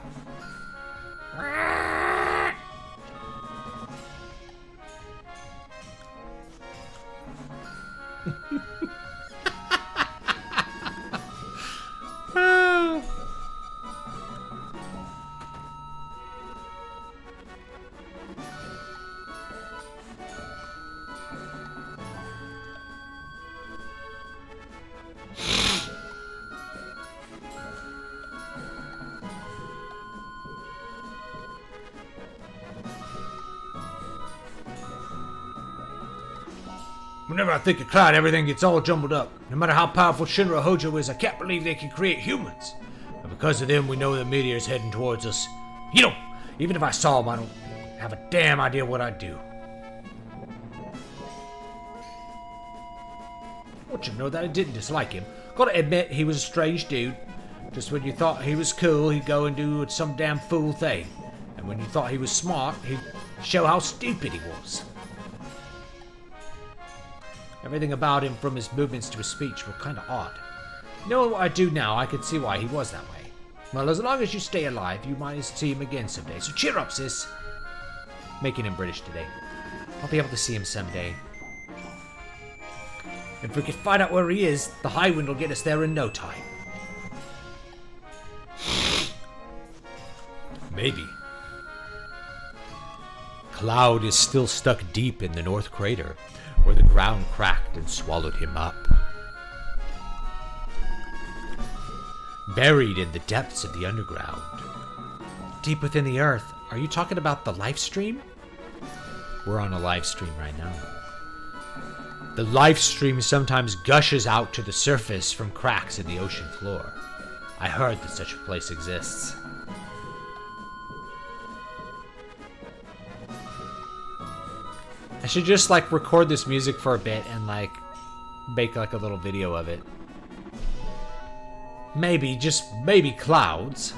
Whenever I think of Cloud, everything gets all jumbled up. No matter how powerful Shinra Hojo is, I can't believe they can create humans. And because of them, we know the meteor's heading towards us. You know, even if I saw him, I don't have a damn idea what I'd do. I want you to know that I didn't dislike him. Gotta admit, he was a strange dude. Just when you thought he was cool, he'd go and do some damn fool thing. And when you thought he was smart, he'd show how stupid he was. Everything about him, from his movements to his speech, were kind of odd. Knowing what I do now, I can see why he was that way. Well, as long as you stay alive, you might see him again someday. So cheer up, sis. Making him British today. I'll be able to see him someday. If we can find out where he is, the high wind will get us there in no time. Maybe. Cloud is still stuck deep in the North Crater, where the ground cracked and swallowed him up. Buried in the depths of the underground. Deep within the earth. Are you talking about the live stream? We're on a live stream right now. The live stream sometimes gushes out to the surface from cracks in the ocean floor. I heard that such a place exists. I should just like record this music for a bit and like make like a little video of it. Maybe, just maybe clouds.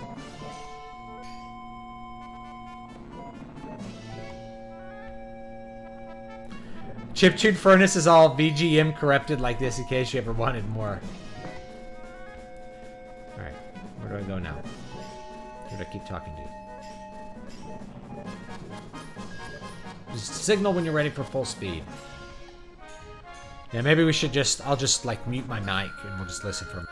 Chiptune Furnace is all VGM corrupted like this in case you ever wanted more. Alright, where do I go now? Who do I keep talking to? Just signal when you're ready for full speed. Yeah, maybe we should just, I'll just like mute my mic and we'll just listen for a minute.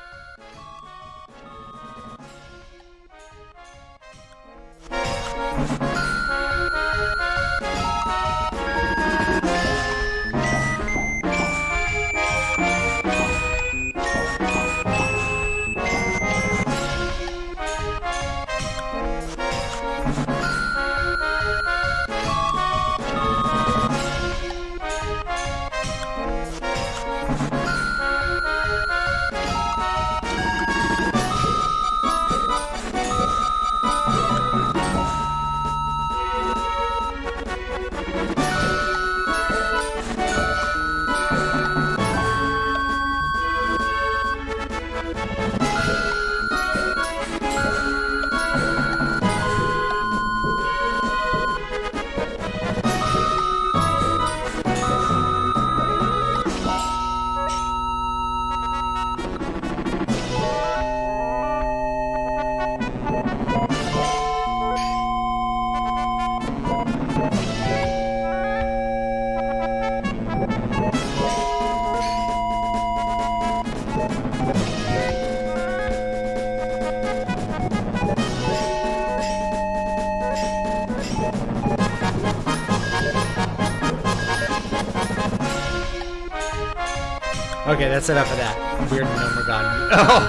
Okay, that's enough of that weird Nomergon. Oh!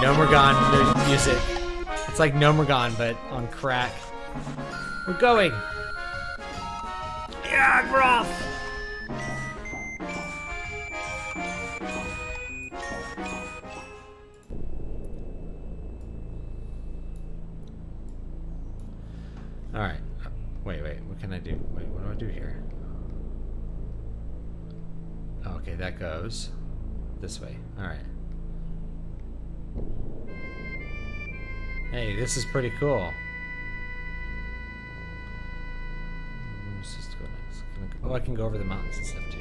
Nomergon music. It's like Nomergon, but on crack. We're going! Yeah, we're off! Alright. Wait, what can I do? Wait, what do I do here? Okay, that goes this way. Alright. Hey, this is pretty cool. Let's just go next. Oh, I can go over the mountains and stuff too.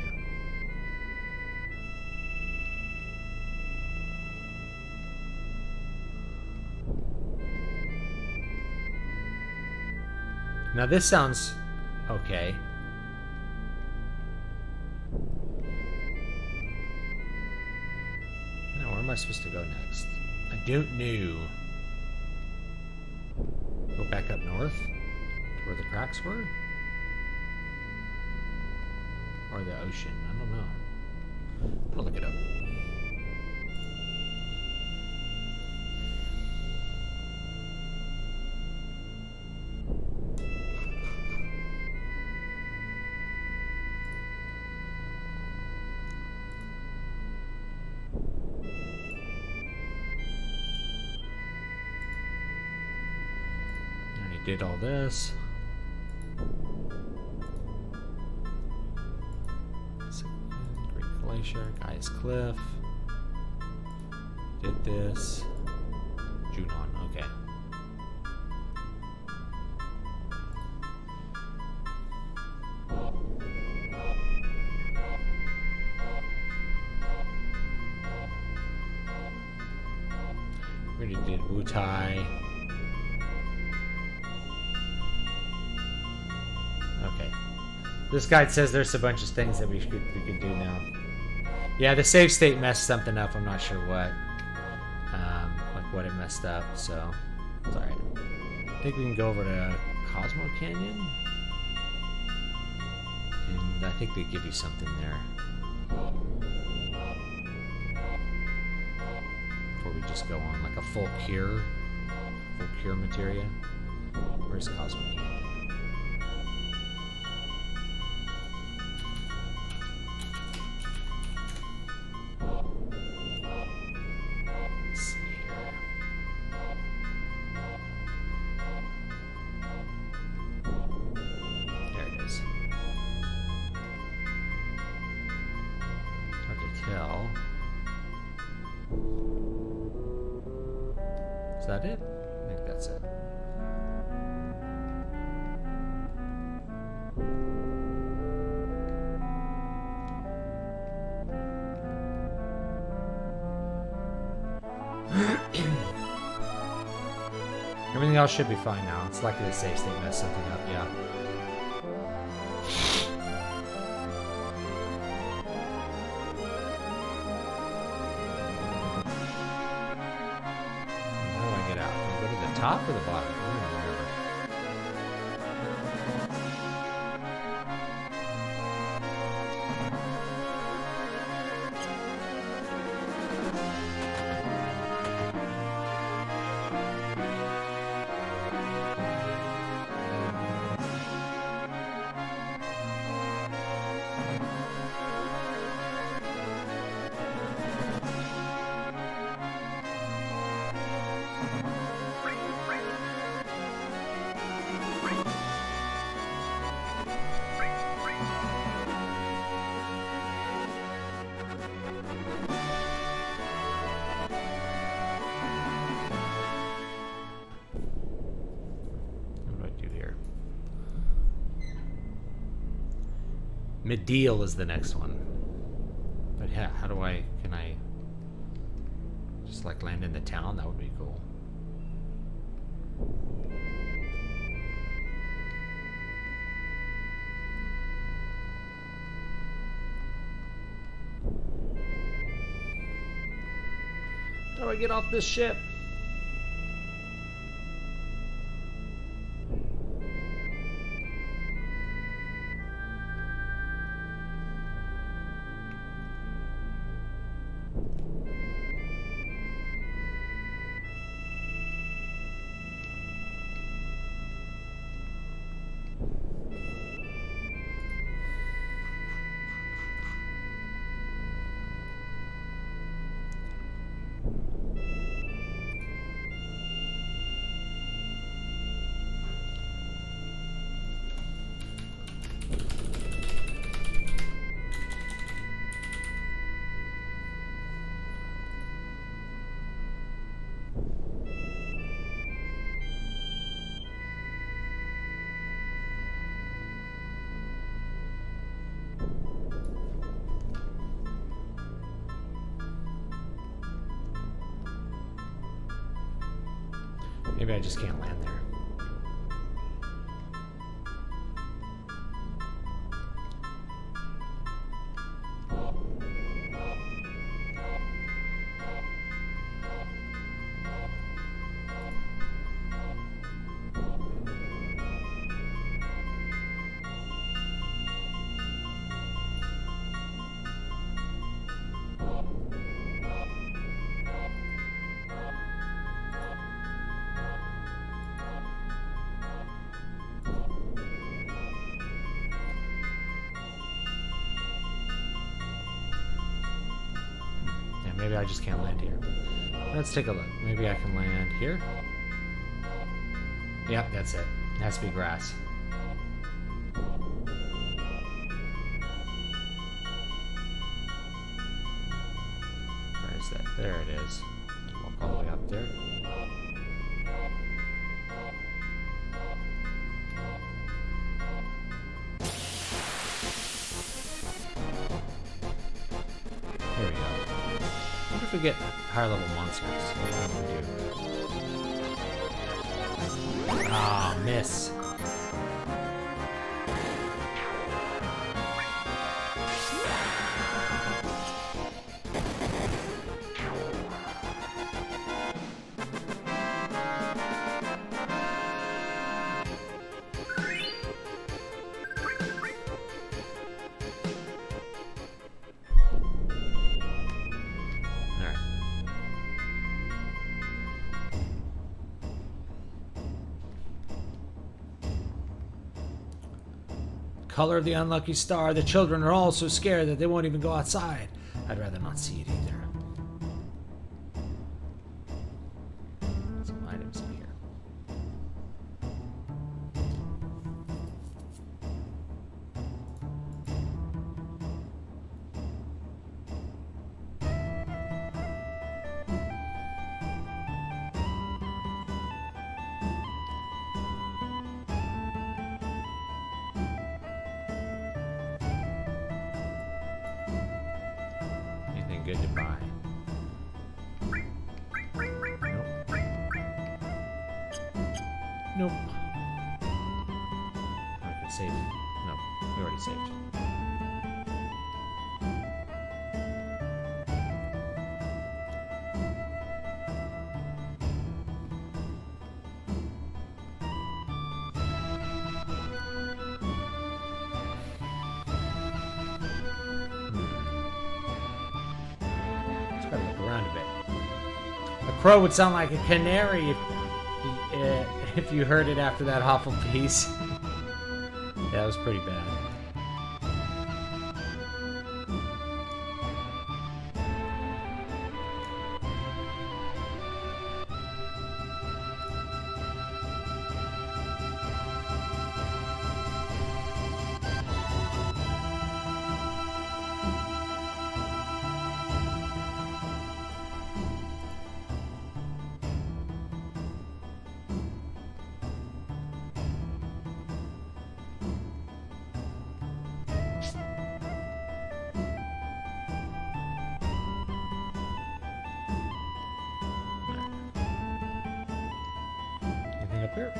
Now this sounds okay. Now where am I supposed to go next? I don't know. Go back up north to where the cracks were? Or the ocean? I don't know. I'll look it up. Did all this. Great Glacier, Guy's Cliff. Did this. Junon, okay. We already did Wutai. Okay. This guide says there's a bunch of things that we could do now. Yeah, the save state messed something up. I'm not sure what. Like what it messed up, so it's alright. I think we can go over to Cosmo Canyon. And I think they give you something there. Before we just go on like a full cure materia. Where's Cosmo Canyon? hotel. Is that it? I think that's it. Everything else should be fine now. It's likely the save state messed something up, yeah. How do I get out? Do I go to the top or the bottom? I don't even remember. Medial is the next one. But yeah, how do I, can I just like land in the town? That would be cool. How do I get off this ship? Maybe I just can't land there. Maybe I just can't land here. Let's take a look. Maybe I can land here. Yep, that's it. It has to be grass. Where is that? There it is. Walk all the way up there. There we go. What if we get higher level monsters? What do I want to do? Ah, miss. Color of the unlucky star. The children are all so scared that they won't even go outside. I'd rather not see it either. Some items in here. good to buy. Nope. I could save. No, we already saved. Just gotta look around a bit. A crow would sound like a canary if you heard it after that awful piece. Yeah, that was pretty bad. Anything up here?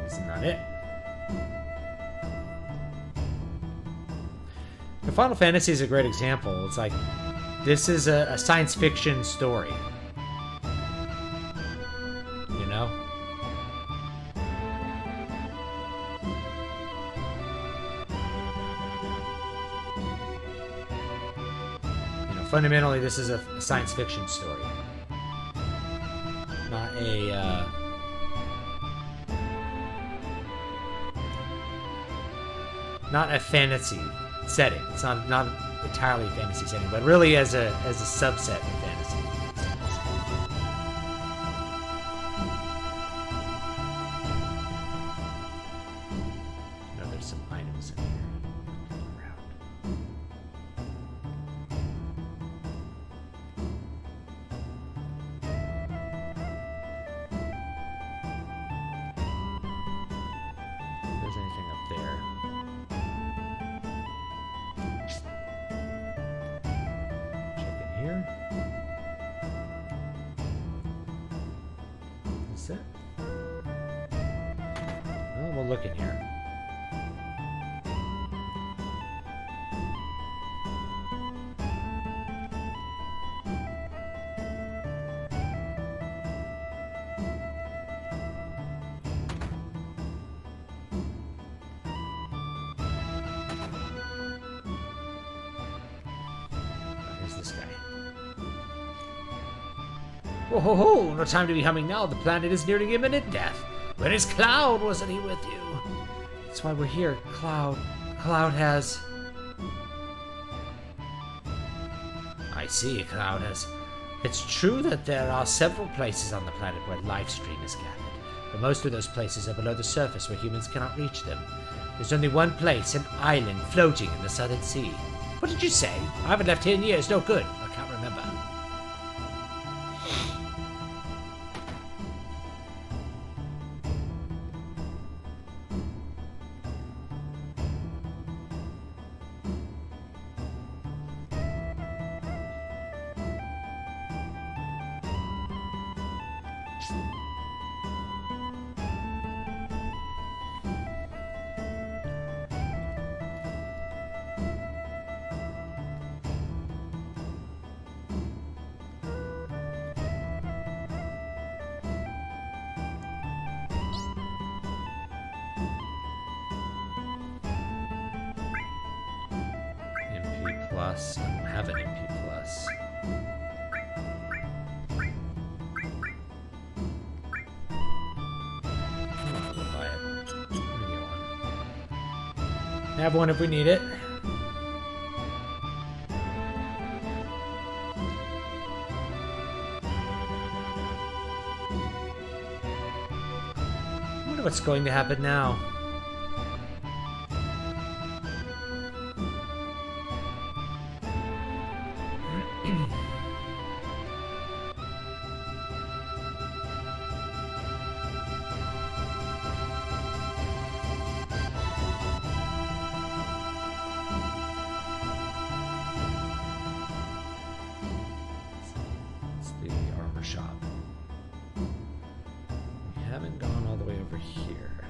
This is not it. The Final Fantasy is a great example. It's like, this is a science fiction story. You know? You know, fundamentally, this is a science fiction story. Not a, not a fantasy setting. It's not entirely fantasy setting, but really as a subset of fantasy. I know there's some items in here. If there's anything up there. Here. That's it. Well, we'll look in here. Here's this guy. Oh ho ho! No time to be humming now. The planet is nearing imminent death. Where is Cloud? Wasn't he with you? That's why we're here. Cloud has... I see, Cloud has... It's true that there are several places on the planet where life stream is gathered, but most of those places are below the surface where humans cannot reach them. There's only one place, an island floating in the Southern Sea. What did you say? I haven't left here in years. No good. I can't remember. Plus. I don't have an MP plus. I'll go buy it. Let me get one. Have one if we need it. I wonder what's going to happen now. shop. We haven't gone all the way over here.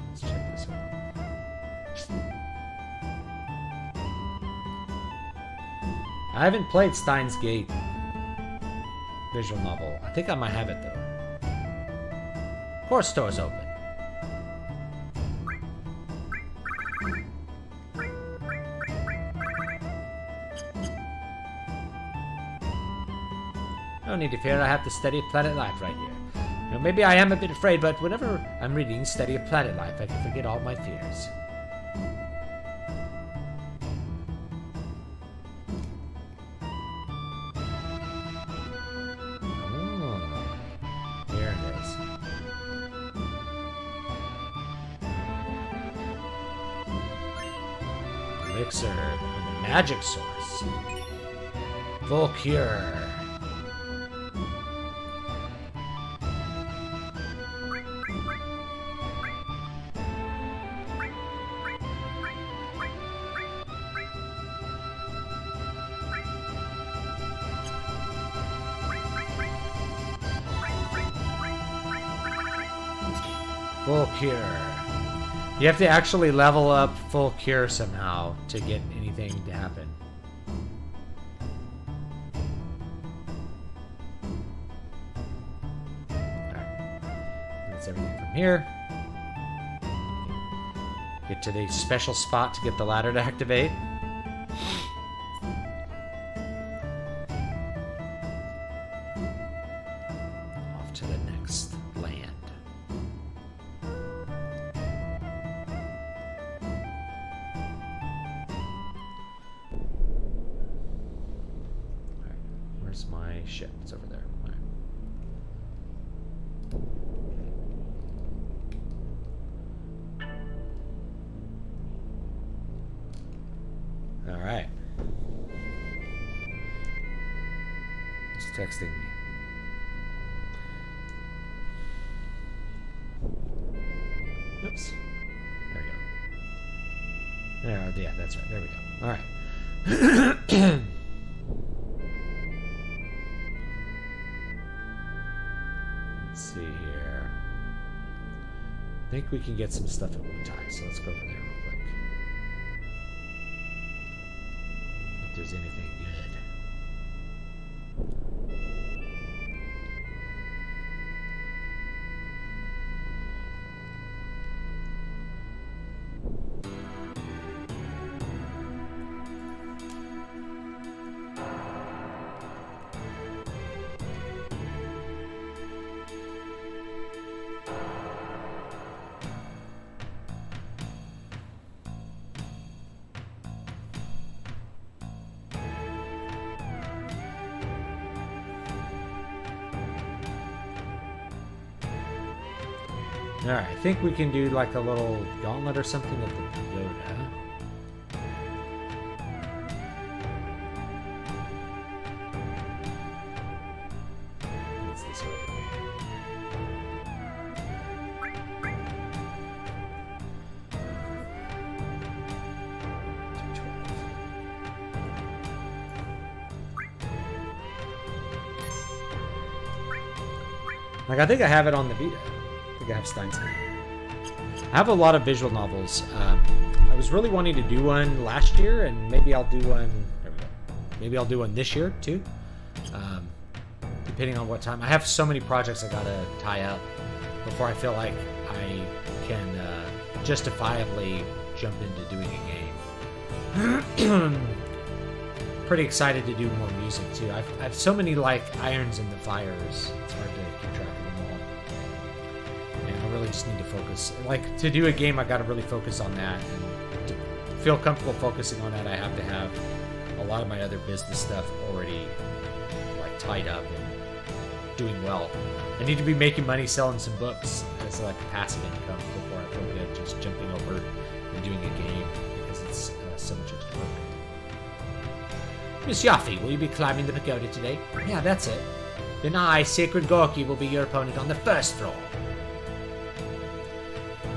Let's check this out. I haven't played Steins Gate visual novel. I think I might have it though. Of course, store's open. No need to fear, I have to study Planet Life right here. You know, maybe I am a bit afraid, but whenever I'm reading Study of Planet Life, I can forget all my fears. Here it is. Elixir, the magic source. Full cure. Full cure. You have to actually level up full cure somehow to get anything to happen. Alright. That's everything from here. Get to the special spot to get the ladder to activate. Off to the next land. Where's my ship? It's over there. All right. It's texting me. Oops. There we go. Yeah, that's right. There we go. All right. Let's see here. I think we can get some stuff at Wutai, so let's go over there real quick. If there's anything good. Alright, I think we can do like a little gauntlet or something at the Pagoda. What's this way? Like, I think I have it on the Vita. I have Steins Gate. I have a lot of visual novels. I was really wanting to do one last year, and maybe I'll do one. There we go. Maybe I'll do one this year too, depending on what time. I have so many projects I gotta tie up before I feel like I can justifiably jump into doing a game. Pretty excited to do more music too. I have so many like irons in the fires. It's hard to keep track of them all. And I really just need to focus. Like, to do a game, I got to really focus on that. And to feel comfortable focusing on that, I have to have a lot of my other business stuff already like tied up and doing well. I need to be making money selling some books as like passive income before I feel good just jumping over and doing a game, because it's so much extra work. Miss Yaffe, will you be climbing the Pagoda today? Yeah, that's it. Then I, Sacred Gorky, will be your opponent on the first floor.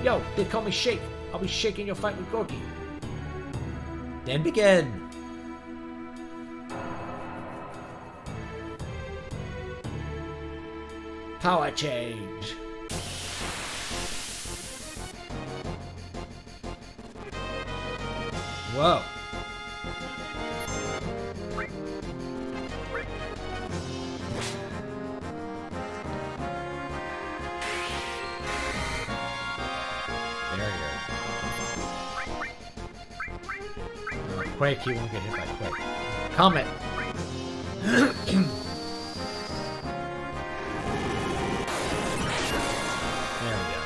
Yo, they call me Shake. I'll be shaking your fight with Gorky. Then begin. Power change. Whoa. Quake, he won't get hit by Quake. Comet! There we go.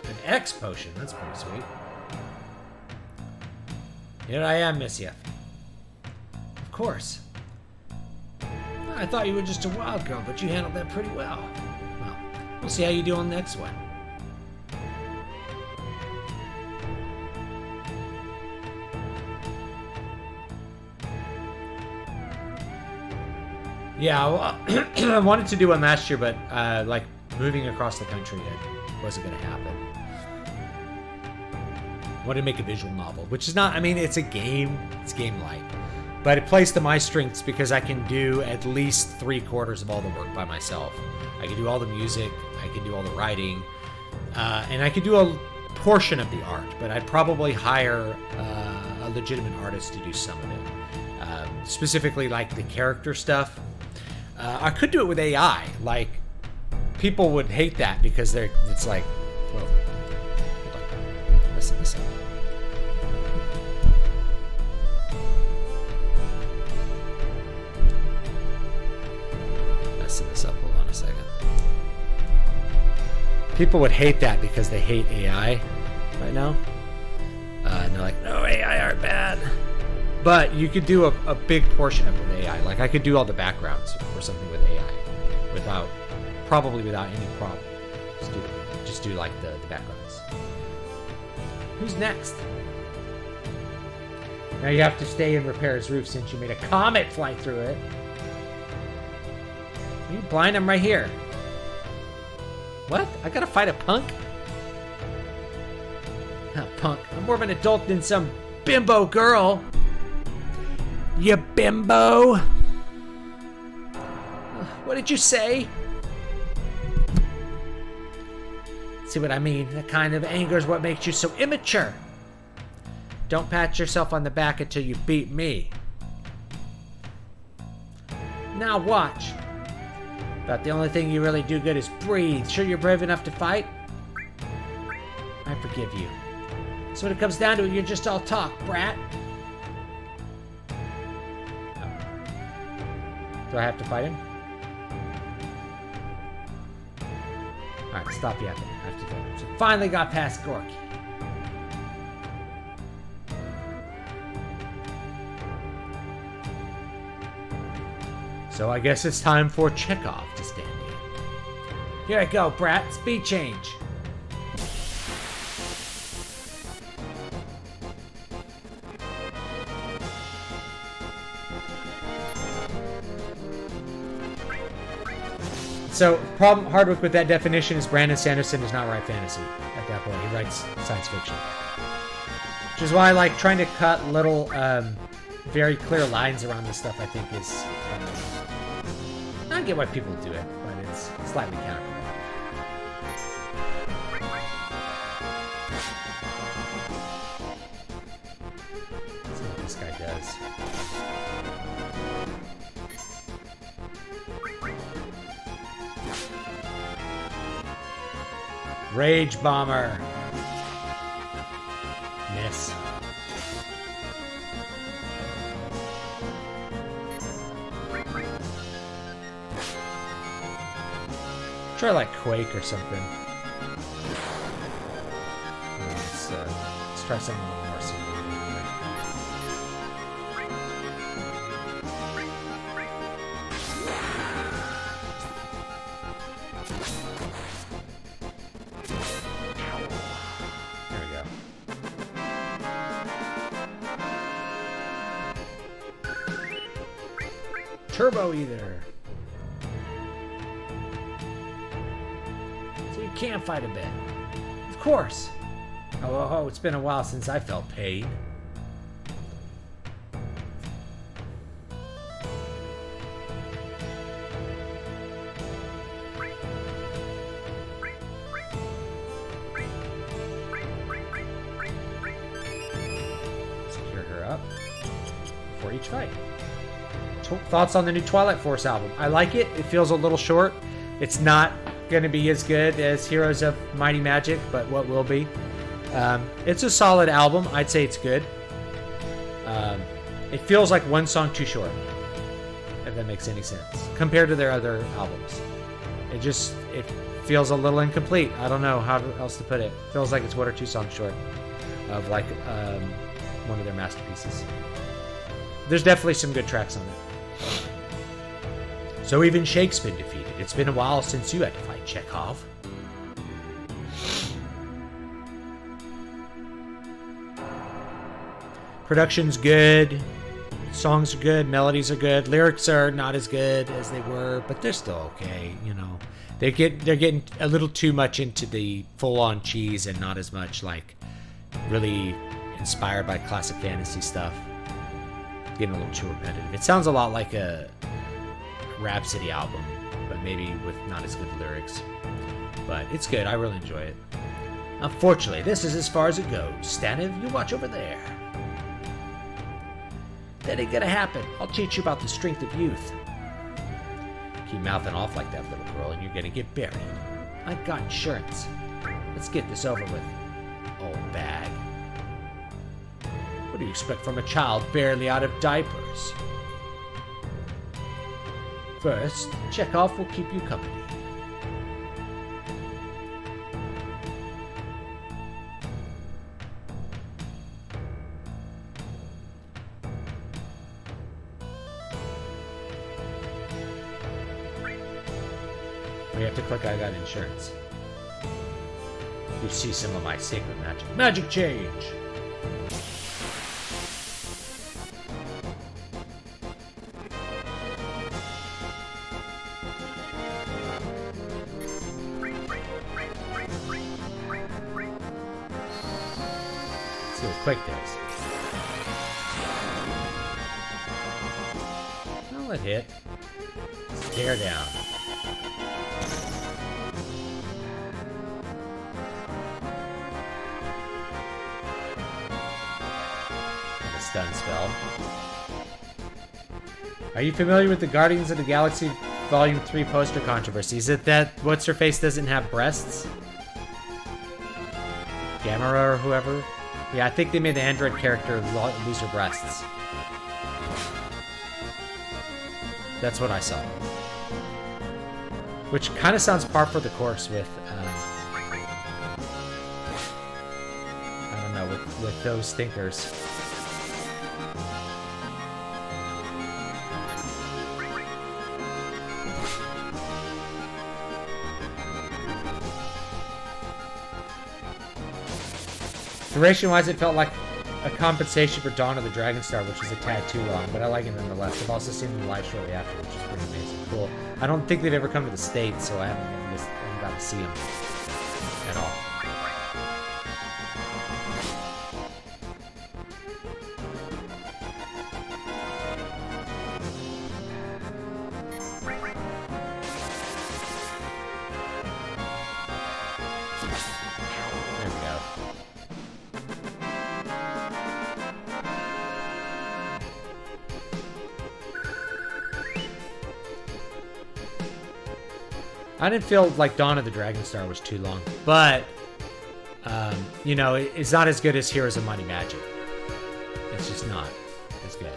An X potion, that's pretty sweet. Here I am, Monsieur. Of course. I thought you were just a wild girl, but you handled that pretty well. Well, we'll see how you do on the next one. Yeah, well, I wanted to do one last year, but like moving across the country, it wasn't going to happen. I wanted to make a visual novel, which is not, I mean, it's a game, it's game-like. But it plays to my strengths because I can do at least 3/4 of all the work by myself. I can do all the music, I can do all the writing, and I can do a portion of the art, but I'd probably hire a legitimate artist to do some of it. Specifically like the character stuff. I could do it with AI. Like, people would hate that because it's like, whoa, hold on, listen this up. This up. Hold on a second. People would hate that because they hate AI right now. And they're like, no, AI aren't bad. But you could do a big portion of it with AI. Like, I could do all the backgrounds or something with AI probably without any problem. Just do like the backgrounds. Who's next? Now you have to stay and repair his roof since you made a comet fly through it. Are you blind? I'm right here. What? I gotta fight a punk? Ah, punk. I'm more of an adult than some bimbo girl. You bimbo. What did you say? See what I mean? That kind of anger is what makes you so immature. Don't pat yourself on the back until you beat me. Now watch. About the only thing you really do good is breathe. Sure you're brave enough to fight? I forgive you. So when it comes down to it, you're just all talk, brat. Oh. Do I have to fight him? Alright, stop yapping. I have to go. So finally got past Gorky. So I guess it's time for Chekhov to stand in. Here I go, brat. Speed change. So, Hardwick with that definition is Brandon Sanderson does not write fantasy at that point. He writes science fiction. Which is why I like trying to cut little, very clear lines around this stuff, I think is... I get why people do it, but it's slightly counterproductive. Let's see what this guy does. Rage Bomber. Miss. Try like Quake or something. Let's try something a little more simple. There we go. Turbo either. Can't fight a bit. Of course. Oh, it's been a while since I felt pain. each fight. Thoughts on the new Twilight Force album? I like it. It feels a little short. It's not going to be as good as Heroes of Mighty Magic, but what will be. It's a solid album. I'd say it's good. It feels like one song too short, if that makes any sense, compared to their other albums. It feels a little incomplete. I don't know how else to put it. It feels like it's one or two songs short of like one of their masterpieces. There's definitely some good tracks on it. So even Shake's been defeated. It's been a while since you had to fight Chekhov. Production's good. Songs are good. Melodies are good. Lyrics are not as good as they were, but they're still okay. You know, they're getting a little too much into the full-on cheese and not as much like really inspired by classic fantasy stuff. Getting a little too repetitive. It sounds a lot like a Rhapsody album, but maybe with not as good lyrics. But it's good. I really enjoy it. Unfortunately, this is as far as it goes. Staniv, you watch over there. That ain't gonna happen. I'll teach you about the strength of youth. Keep mouthing off like that, little girl, and you're gonna get buried. I've got insurance. Let's get this over with, old bag. What do you expect from a child barely out of diapers? First, Chekhov will keep you company. We have to click I got insurance. You see some of my sacred magic. Magic change! See what quick does. I'll let hit. Tear down. A stun spell. Are you familiar with the Guardians of the Galaxy Volume 3 poster controversy? Is it that What's-Her-Face doesn't have breasts? Gamera or whoever? Yeah, I think they made the android character lose her breasts. That's what I saw. Which kind of sounds par for the course with, I don't know, with those thinkers. Duration-wise, it felt like a compensation for Dawn of the Dragonstar, which is a tad too long, but I like it nonetheless. I've also seen them live shortly after, which is pretty amazing. Cool. I don't think they've ever come to the States, so I haven't got to see them at all. There we go. I didn't feel like Dawn of the Dragonstar was too long, but, you know, it's not as good as Heroes of Mighty Magic. It's just not as good.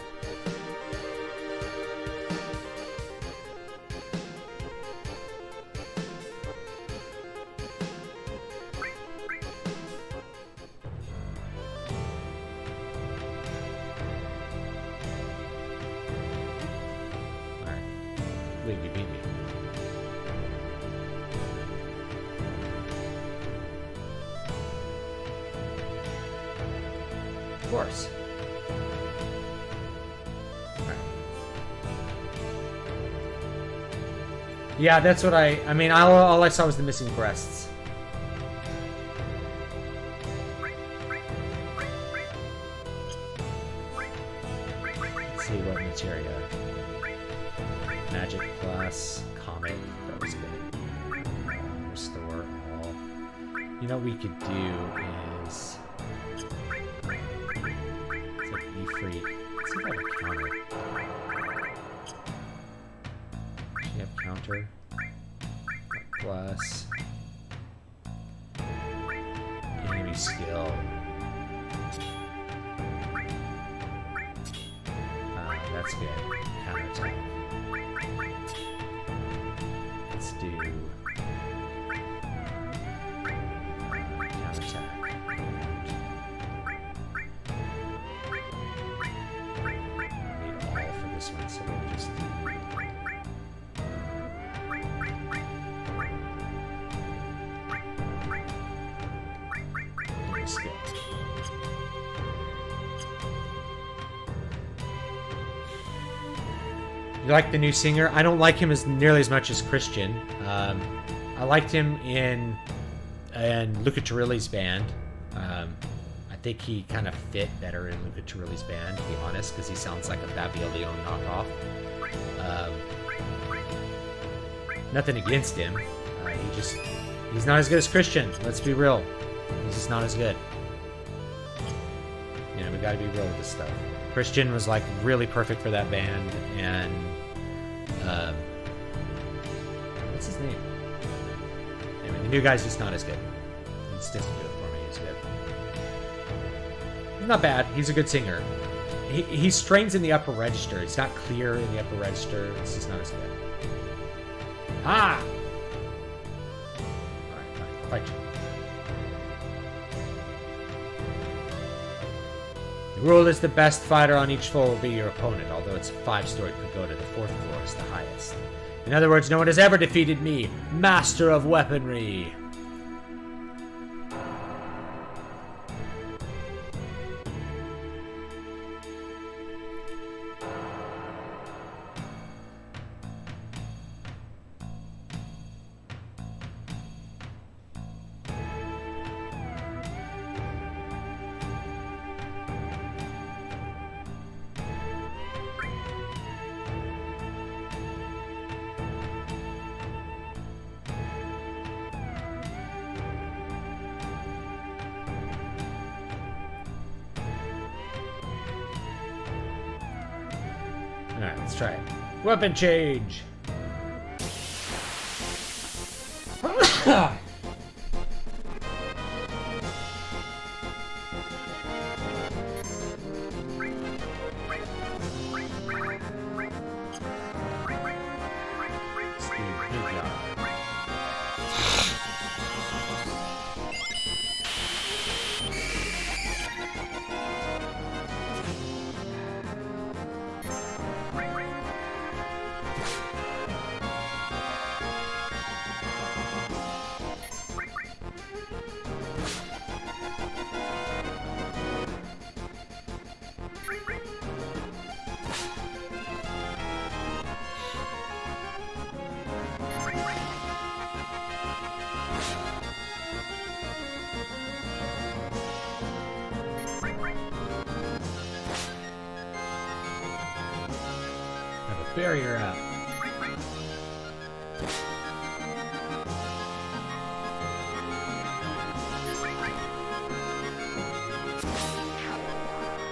Alright. League, you beat me. Of course. Right. Yeah, that's what I mean, all I saw was the missing breasts. Let's see what materia. Magic plus comic. That was good. Restore all. You know what we could do is... Let's see if I have a counter. Do you have counter? Plus. Enemy skill. That's good. Counterattack. Let's do counterattack. Need all for this one, so we'll just do skill. You like the new singer? I don't like him as nearly as much as Christian. I liked him in Luca Turilli's band. I think he kind of fit better in Luca Turilli's band, to be honest, because he sounds like a Fabio Leone knockoff. Nothing against him. He's not as good as Christian. Let's be real. He's just not as good. You know, we gotta be real with this stuff. Christian was like really perfect for that band, and what's his name? Anyway, the new guy's just not as good. He just doesn't do it for me. He's good. He's not bad. He's a good singer. He strains in the upper register. It's not clear in the upper register. It's just not as good. Ah! Alright, fine. I'll fight you. The rule is the best fighter on each floor will be your opponent, although it's a 5-storied pagoda. The 4th floor is the highest. In other words, no one has ever defeated me, master of weaponry. Alright, let's try it. Weapon change! Barrier up.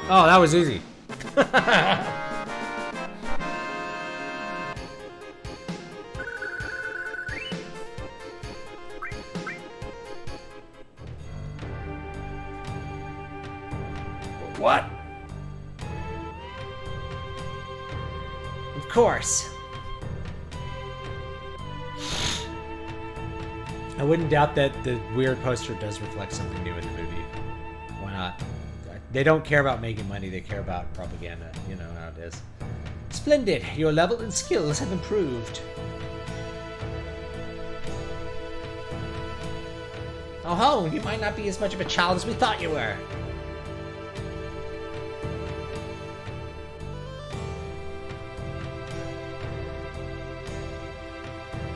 Oh, that was easy. What? Of course. I wouldn't doubt that the weird poster does reflect something new in the movie. Why not? They don't care about making money, they care about propaganda. You know how it is. Splendid! Your level and skills have improved. Oh ho! You might not be as much of a child as we thought you were.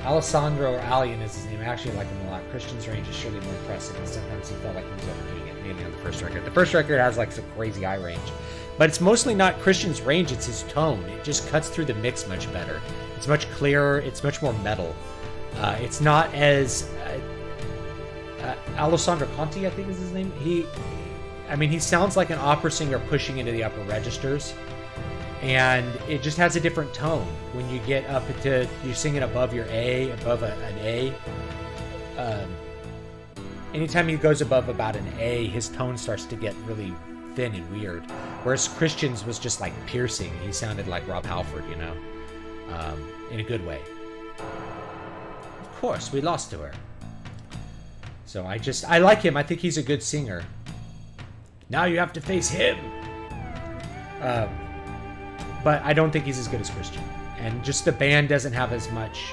Alessandro, or Alien is his name. I actually like him a lot. Christian's range is surely more impressive, and sometimes he felt like he was overdoing it, mainly on the first record. The first record has like some crazy eye range. But it's mostly not Christian's range, it's his tone. It just cuts through the mix much better. It's much clearer, it's much more metal. It's not as... Alessandro Conti, I think is his name. He sounds like an opera singer pushing into the upper registers. and it just has a different tone when you get up into, you're singing above your A, above an A. Anytime he goes above about an A, his tone starts to get really thin and weird. Whereas Christian's was just like piercing. He sounded like Rob Halford, you know, in a good way. Of course, we lost to her. So I like him. I think he's a good singer. Now you have to face him. But I don't think he's as good as Christian. And just the band doesn't have as much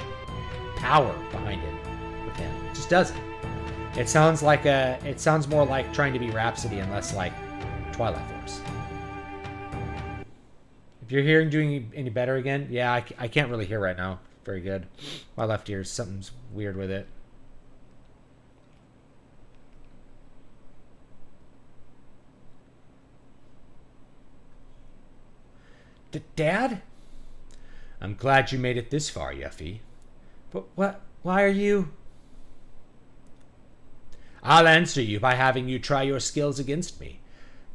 power behind it with him. It just doesn't. It sounds more like trying to be Rhapsody and less like Twilight Force. If you're hearing doing any better again, yeah, I can't really hear right now. Very good. My left ear, something's weird with it. Dad? I'm glad you made it this far, Yuffie. But why are you... I'll answer you by having you try your skills against me.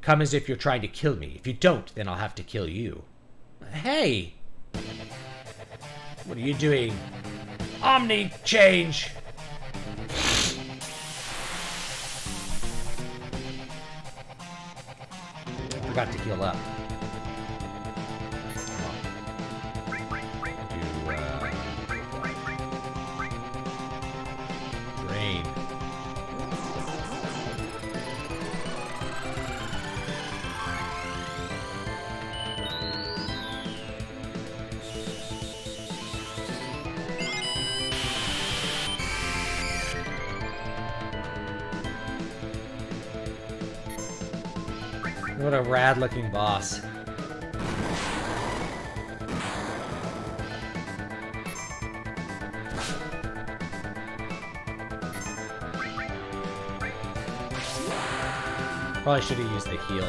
Come as if you're trying to kill me. If you don't, then I'll have to kill you. Hey! What are you doing? Omni change! Forgot to heal up. Drain. What a rad looking boss. Probably should have used the heal.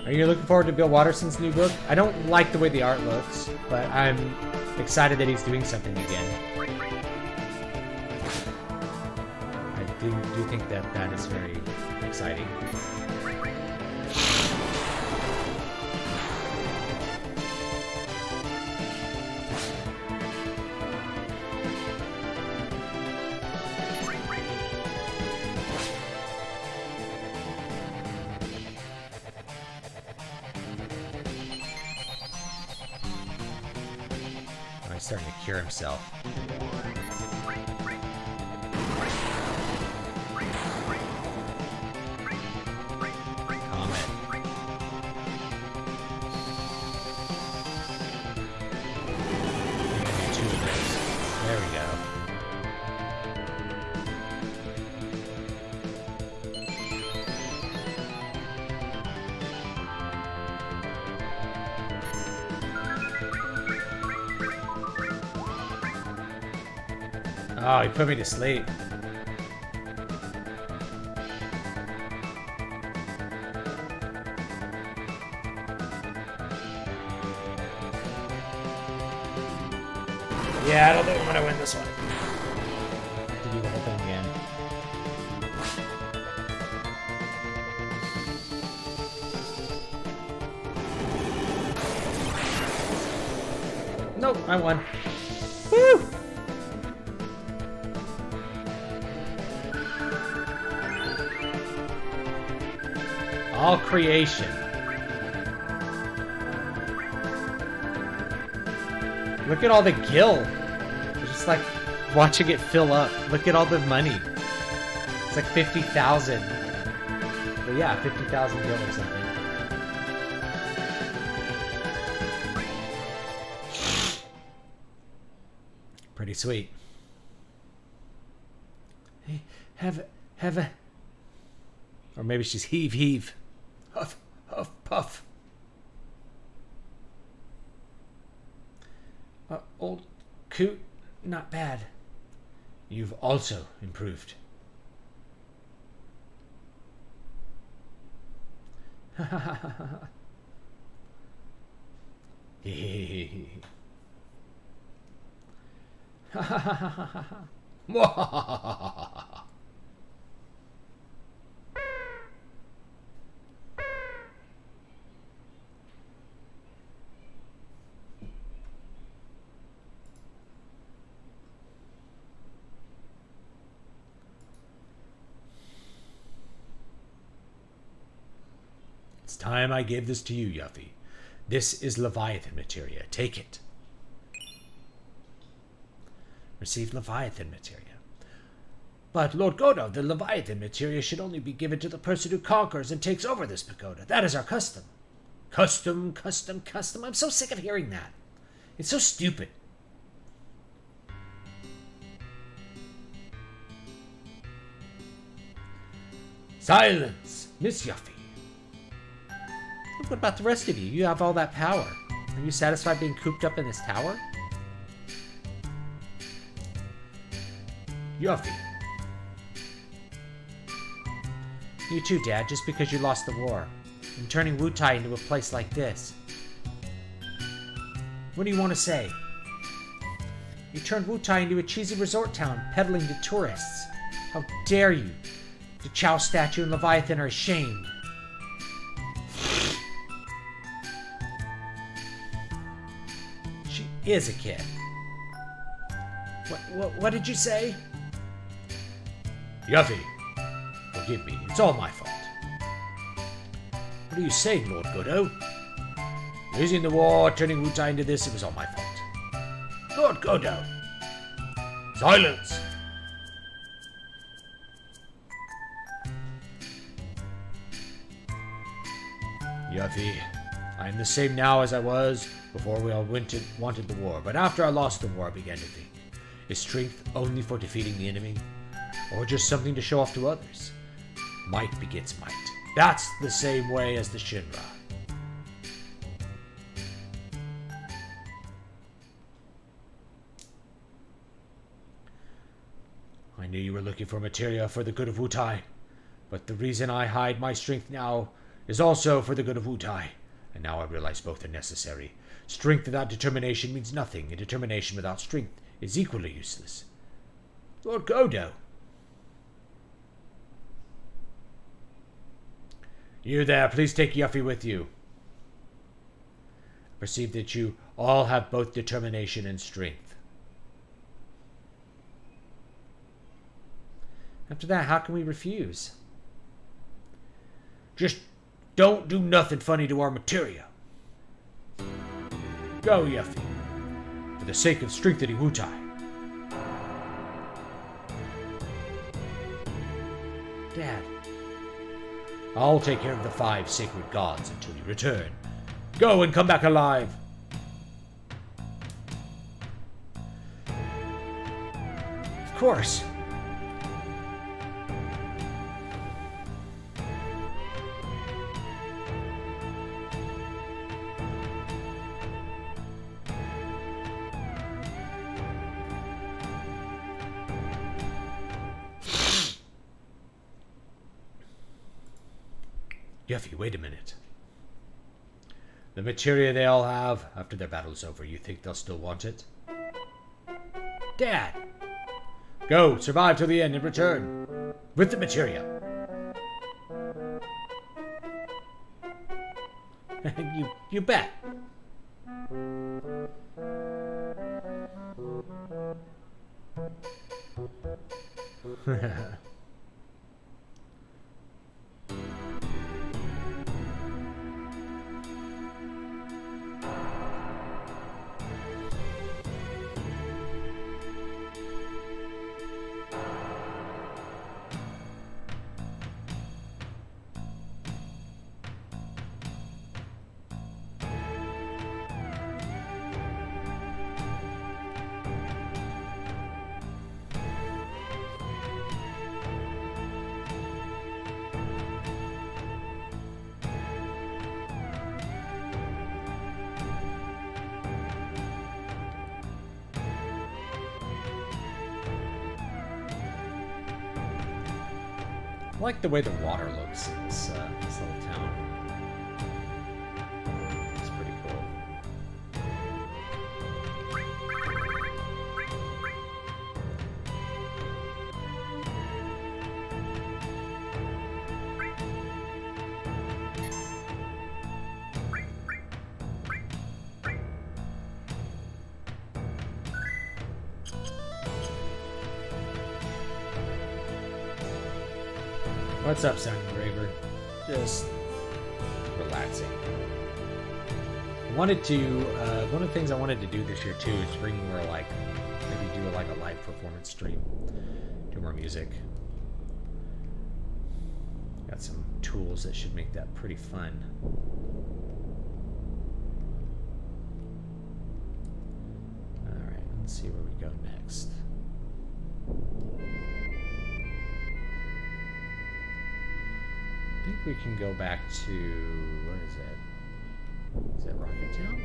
Are you looking forward to Bill Watterson's new book? I don't like the way the art looks, but I'm excited that he's doing something again. I do think that is very exciting. He's starting to cure himself. Oh, he put me to sleep. Yeah, I don't think I'm gonna win this one. I have to do the whole thing again. Nope, I won. Woo! All creation. Look at all the gil. It's just like watching it fill up. Look at all the money. It's like 50,000. But yeah, 50,000 gil or something. Pretty sweet. Hey, have a... Or maybe she's heave. Huff, huff, puff. Old coot, not bad. You've also improved. It's time I gave this to you, Yuffie. This is Leviathan materia. Take it. Receive Leviathan materia. But, Lord Godo, the Leviathan materia should only be given to the person who conquers and takes over this pagoda. That is our custom. Custom, custom, custom. I'm so sick of hearing that. It's so stupid. Silence, Miss Yuffie. What about the rest of you? You have all that power. Are you satisfied being cooped up in this tower? Yuffie. You too, Dad, just because you lost the war. And turning Wutai into a place like this. What do you want to say? You turned Wutai into a cheesy resort town, peddling to tourists. How dare you? The Chow statue and Leviathan are ashamed. She is a kid. What did you say? Yuffie, forgive me. It's all my fault. What are you saying, Lord Godo? Losing the war, turning Wutai into this, it was all my fault. Lord Godo! Silence! Yuffie, I am the same now as I was before we all wanted the war, but after I lost the war, I began to think, is strength only for defeating the enemy? Or just something to show off to others? Might begets might. That's the same way as the Shinra. I knew you were looking for materia for the good of Wutai, but the reason I hide my strength now is also for the good of Wutai, and now I realize both are necessary. Strength without determination means nothing, and determination without strength is equally useless. Lord Godo! You there, please take Yuffie with you. I perceive that you all have both determination and strength. After that, how can we refuse? Just don't do nothing funny to our materia. Go, Yuffie, for the sake of strengthening Wutai. Dad. I'll take care of the 5 sacred gods until you return. Go and come back alive. Of course. Yuffie, wait a minute. The materia they all have, after their battle's over, you think they'll still want it? Dad! Go, survive till the end and return. With the materia. you bet. I like the way the water looks in this little town. It's pretty cool. What's up, Sound Engraver? Just relaxing. Wanted to one of the things I wanted to do this year too is bring more like maybe do like a live performance stream, do more music. Got some tools that should make that pretty fun. All right, let's see where we go next. I think we can go back to, what is it? Is that Rocket Town?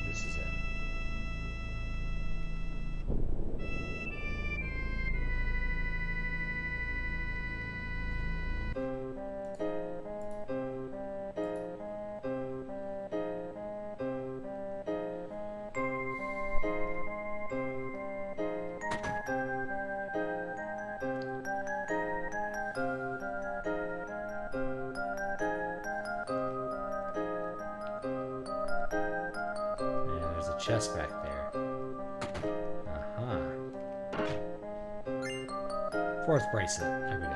This is it. Chest back there. Uh-huh. Fourth bracelet. There we go.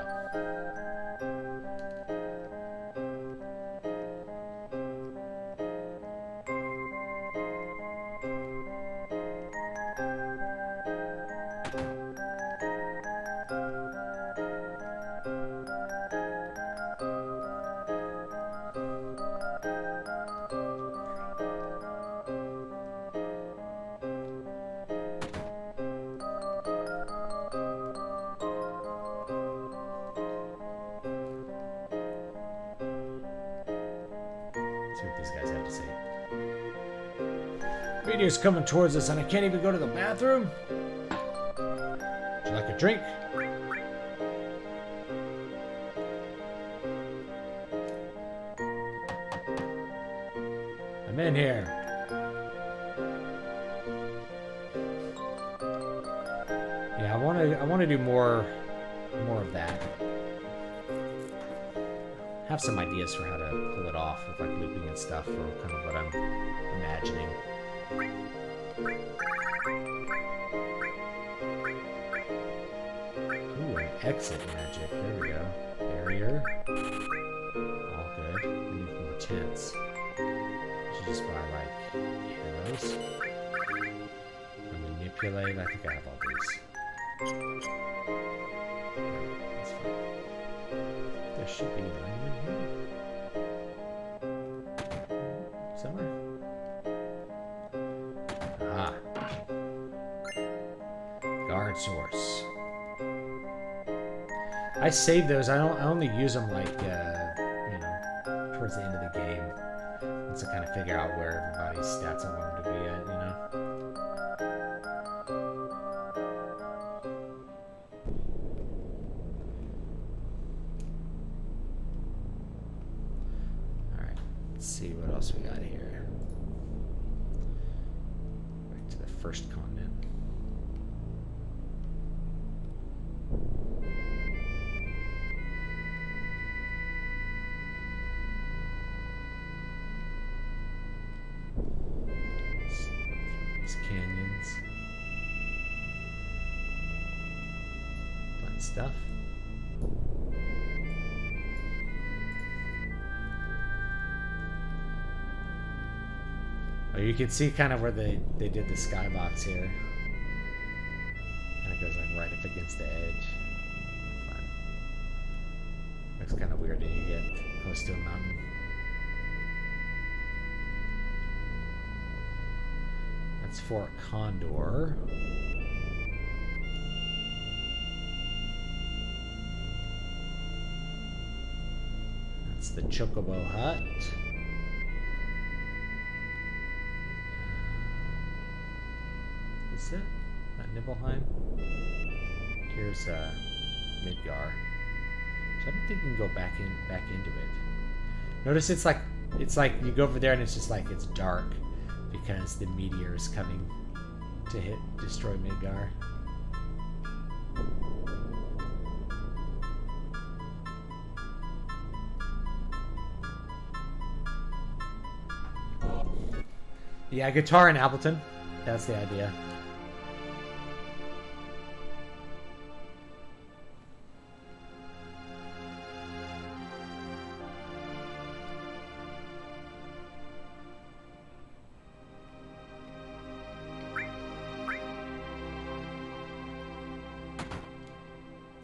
Meteor's coming towards us and I can't even go to the bathroom. Would you like a drink? I'm in here. Yeah, I want to do more of that. Have some ideas for how to pull it off with like looping and stuff, or kind of what I'm imagining. Ooh, an exit magic. There we go. Barrier. All good. We need more tents. Should just buy like arrows. Manipulate. I think I have all these. That's fine. There should be one in here. Somewhere. Ah. Guard source. I save those. I only use them like you know, towards the end of the game. Once I kind of figure out where everybody's stats I want them to be at, you know. All right. Let's see what else we got here. Back to the first continent. Canyons. Fun stuff. Oh, you can see kind of where they did the skybox here. Kind of goes like right up against the edge. Fun. Looks kind of weird when you get close to a mountain. That's Fort Condor. That's the Chocobo Hut. Is it? Not Nibelheim? Here's Midgar. So I don't think you can go back into it. Notice it's like you go over there and it's just like it's dark because the meteor is coming to destroy Midgar. Yeah, guitar in Appleton. That's the idea.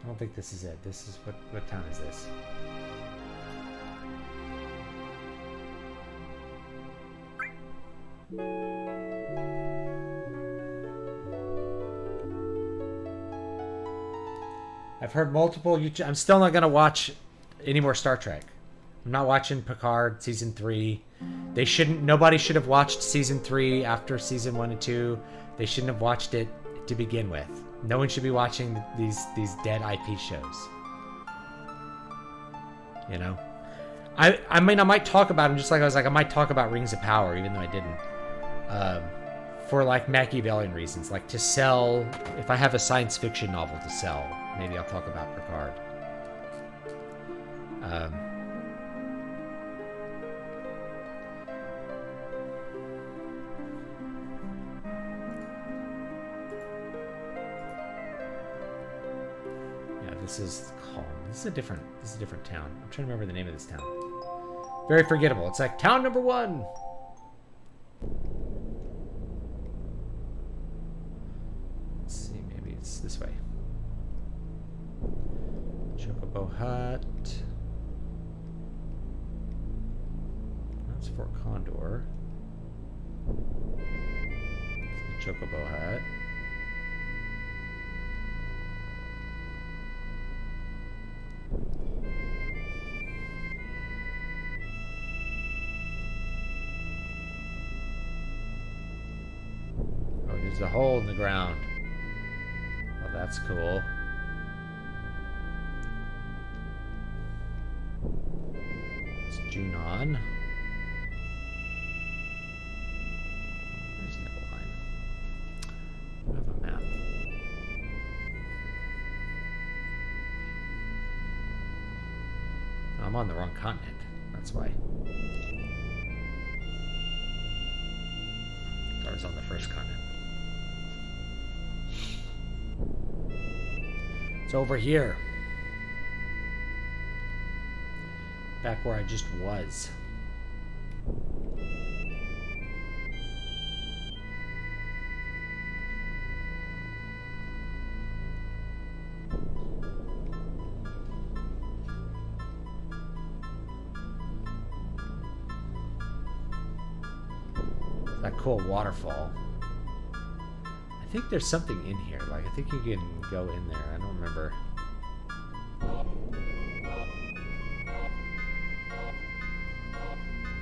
I don't think this is it. This is what town is this? I've heard multiple YouTube. I'm still not gonna watch any more Star Trek. I'm not watching Picard season 3. They shouldn't. Nobody should have watched season 3 after season 1 and 2. They shouldn't have watched it to begin with. No one should be watching these dead IP shows. You know, I mean, I might talk about them just like I might talk about Rings of Power, even though I didn't. For like Machiavellian reasons, like to sell. If I have a science fiction novel to sell, maybe I'll talk about Picard. Yeah, this is calm. This is a different town. I'm trying to remember the name of this town. Very forgettable. It's like town number 1. Let's see, maybe it's this way. Chocobo Hut. That's Fort Condor. It's the Chocobo Hut. Oh, there's a hole in the ground. Oh, that's cool. It's Junon. There's Nibelheim. I have a map. I'm on the wrong continent. That's why. I was on the first continent. It's over here. Back where I just was. That cool waterfall. I think there's something in here. Like, I think you can go in there. I don't remember.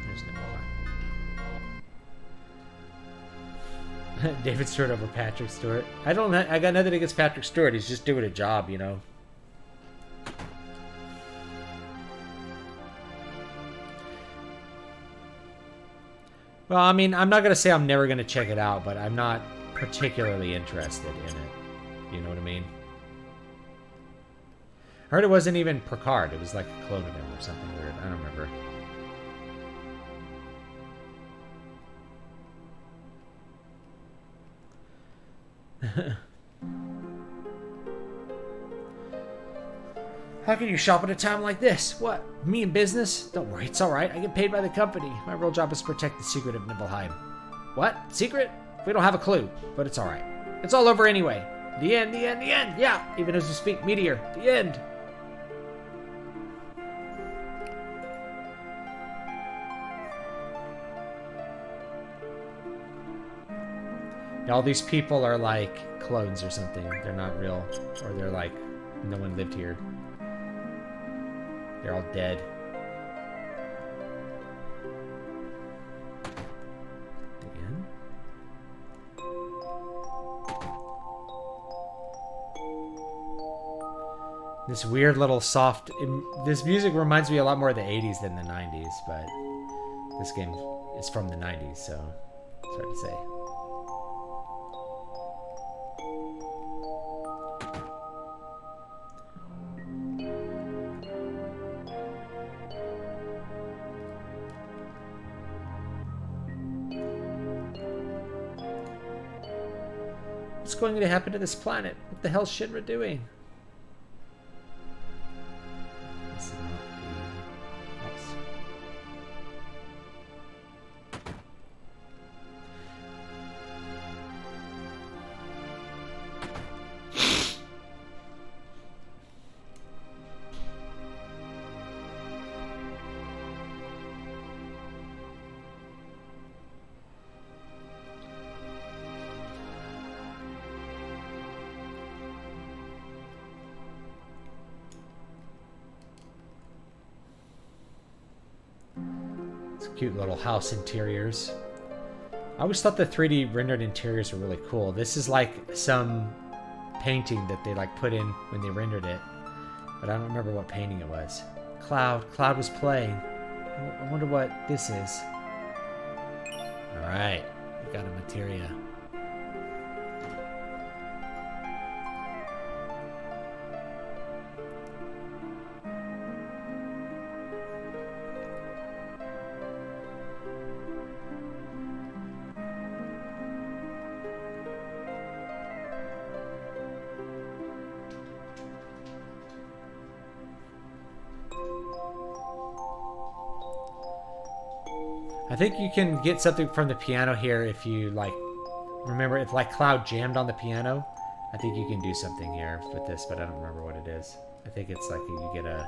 There's no one. David Stewart over Patrick Stewart. I got nothing against Patrick Stewart. He's just doing a job, you know. Well, I mean, I'm not going to say I'm never going to check it out, but I'm not particularly interested in it. You know what I mean? I heard it wasn't even Picard. It was like a clone of him or something weird. I don't remember. How can you shop at a time like this? What? Me in business? Don't worry, it's alright. I get paid by the company. My real job is to protect the secret of Nibelheim. What? Secret? We don't have a clue, but it's alright. It's all over anyway. The end, the end, the end. Yeah, even as we speak, meteor. The end. All these people are like clones or something. They're not real. Or they're like, no one lived here. They're all dead. Again? This weird little soft... This music reminds me a lot more of the 80s than the 90s, but this game is from the 90s, so it's hard to say. What's going to happen to this planet? What the hell's Shinra doing? This is not the house. Cute little house interiors. I always thought the 3D rendered interiors were really cool. This is like some painting that they like put in when they rendered it, but I don't remember what painting it was. Cloud was playing. I wonder what this is. All right, we got a materia. I think you can get something from the piano here if you like. Remember, if like Cloud jammed on the piano, I think you can do something here with this, but I don't remember what it is. I think it's like you get a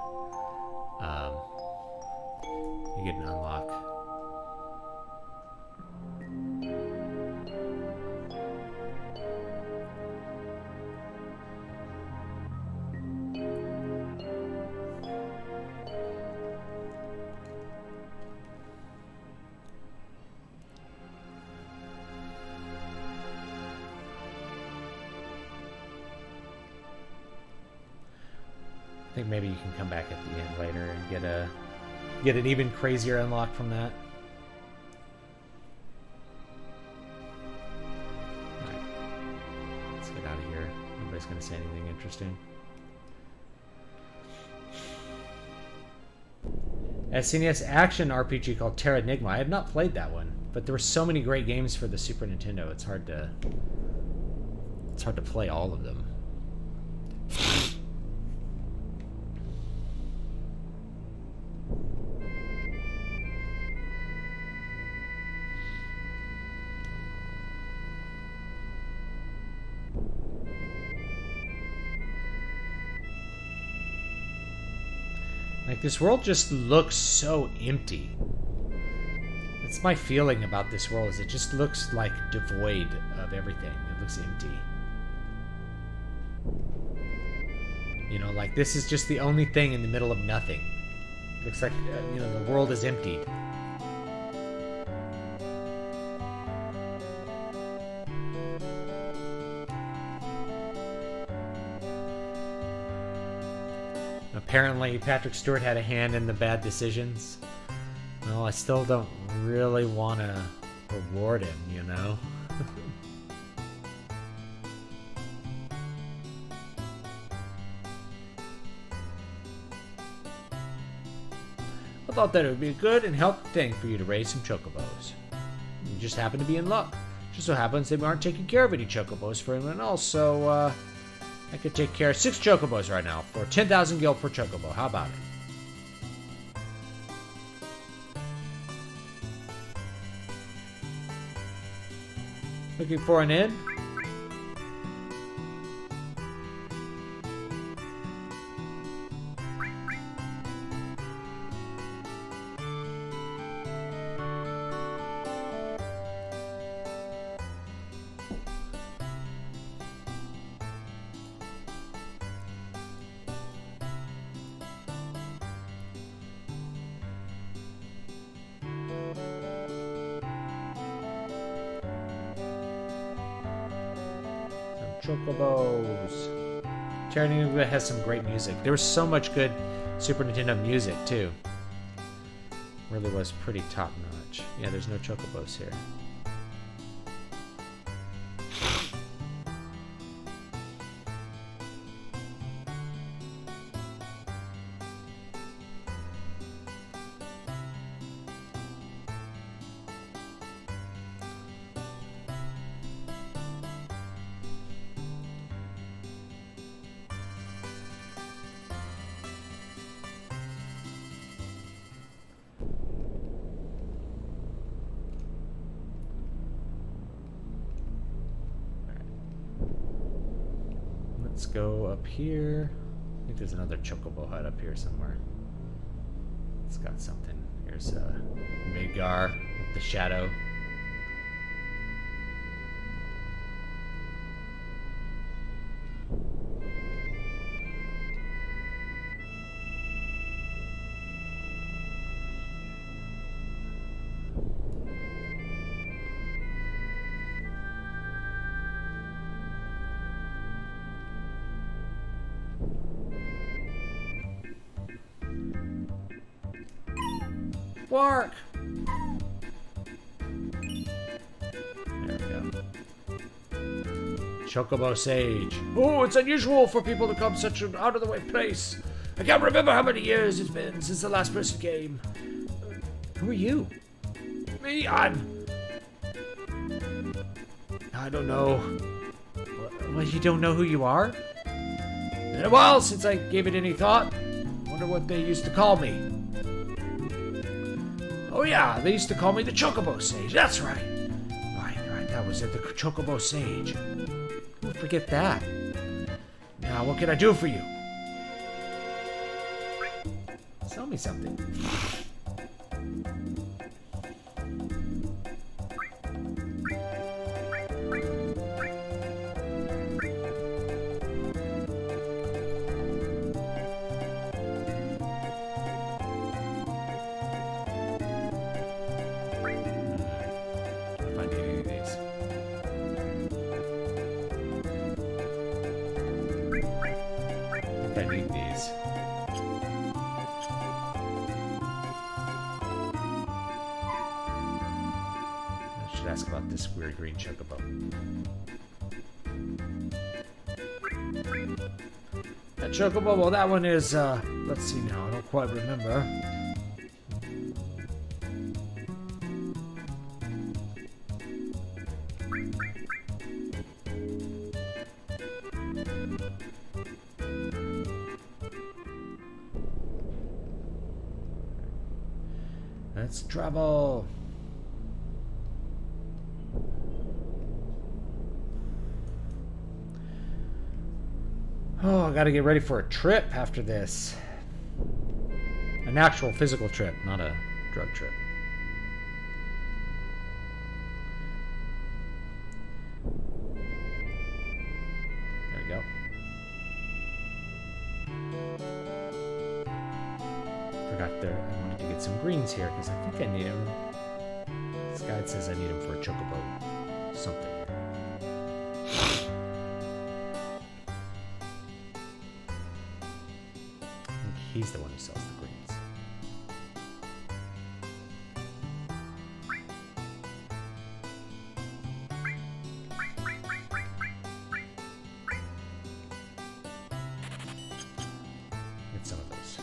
you get an unlock. I think maybe you can come back at the end later and get an even crazier unlock from that. Alright. Let's get out of here. Nobody's gonna say anything interesting. A SNES action RPG called Terra Enigma. I have not played that one, but there were so many great games for the Super Nintendo. It's hard to play all of them. Like, this world just looks so empty. That's my feeling about this world, is it just looks like devoid of everything. It looks empty. You know, like this is just the only thing in the middle of nothing. It looks like, you know, the world is empty. Apparently, Patrick Stewart had a hand in the bad decisions. Well, I still don't really want to reward him, you know? I thought that it would be a good and healthy thing for you to raise some chocobos. You just happen to be in luck. Just so happens they aren't taking care of any chocobos for anyone else, so, I could take care of 6 chocobos right now for 10,000 gil per chocobo. How about it? Looking for an inn? Chocobos. Terra Enigma has some great music. There was so much good Super Nintendo music too. Really was pretty top notch. Yeah, there's no chocobos here. go up here. I think there's another chocobo hut up here somewhere. It's got something. Here's Midgar with the shadow. Bark! There we go. Chocobo Sage. Oh, it's unusual for people to come such an out-of-the-way place. I can't remember how many years it's been since the last person came. Who are you? Me, I don't know. What, you don't know who you are? Been a while since I gave it any thought. Wonder what they used to call me. Oh yeah, they used to call me the Chocobo Sage. That's right. Right. That was it, the Chocobo Sage. Don't forget that. Now, what can I do for you? Tell me something. I need these. I should ask about this weird green chocobo. That chocobo, well, that one is, let's see now, I don't quite remember. Let's travel. Oh, I gotta get ready for a trip after this. An actual physical trip, not a drug trip. There we go. Forgot there. I wanted to get some greens here because I think I need them. This guide says I need them for a chocobo something. I think he's the one who sells the greens. Get some of those.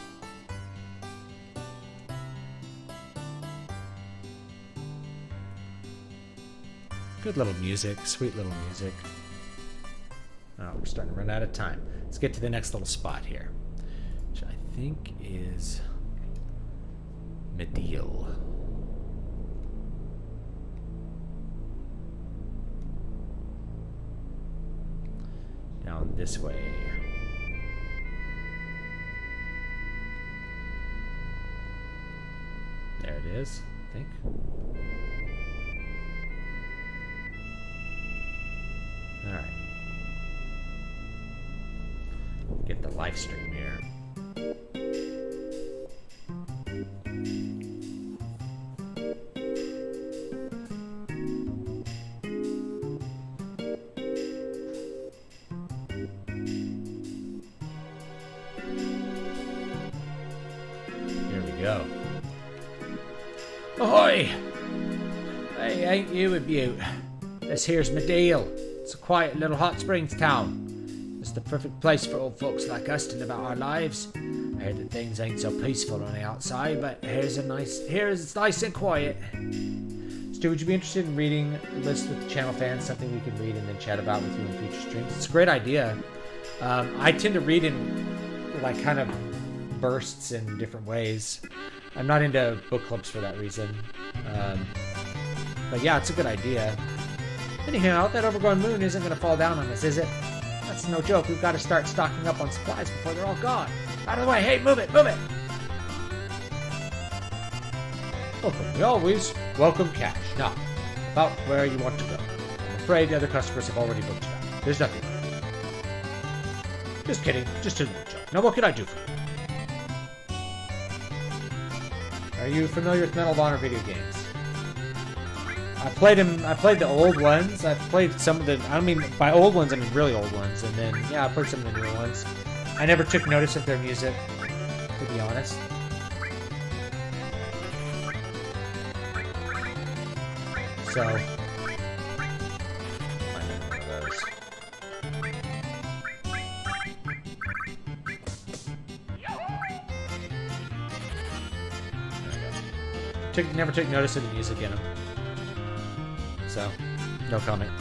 Good little music, sweet little music. Oh, we're starting to run out of time. Let's get to the next little spot here, which I think is Medial. Down this way. There it is, I think. Alright. Get the live stream here. Here we go. Ahoy! Hey, ain't you a beaut? This here's Medial. It's a quiet little hot springs town. It's the perfect place for old folks like us to live out our lives. I heard that things ain't so peaceful on the outside, but here's it's nice and quiet. Stu, would you be interested in reading a list with the channel fans, something we can read and then chat about with you in future streams? It's a great idea. I tend to read in like kind of bursts in different ways. I'm not into book clubs for that reason. But yeah, it's a good idea. Anyhow, that overgrown moon isn't going to fall down on us, is it? That's no joke. We've got to start stocking up on supplies before they're all gone. Out of the way. Hey, move it, move it. Welcome. We always welcome cash. Now, about where you want to go. I'm afraid the other customers have already booked you out. There's nothing left. Just kidding. Just a little joke. Now, what can I do for you? Are you familiar with Medal of Honor video games? I played the old ones. I've played some of the, I mean, by old ones, I mean really old ones. And then, yeah, I played some of the newer ones. I never took notice of their music, to be honest. So, I know one of those. Never took notice of the music in them. So, no comment.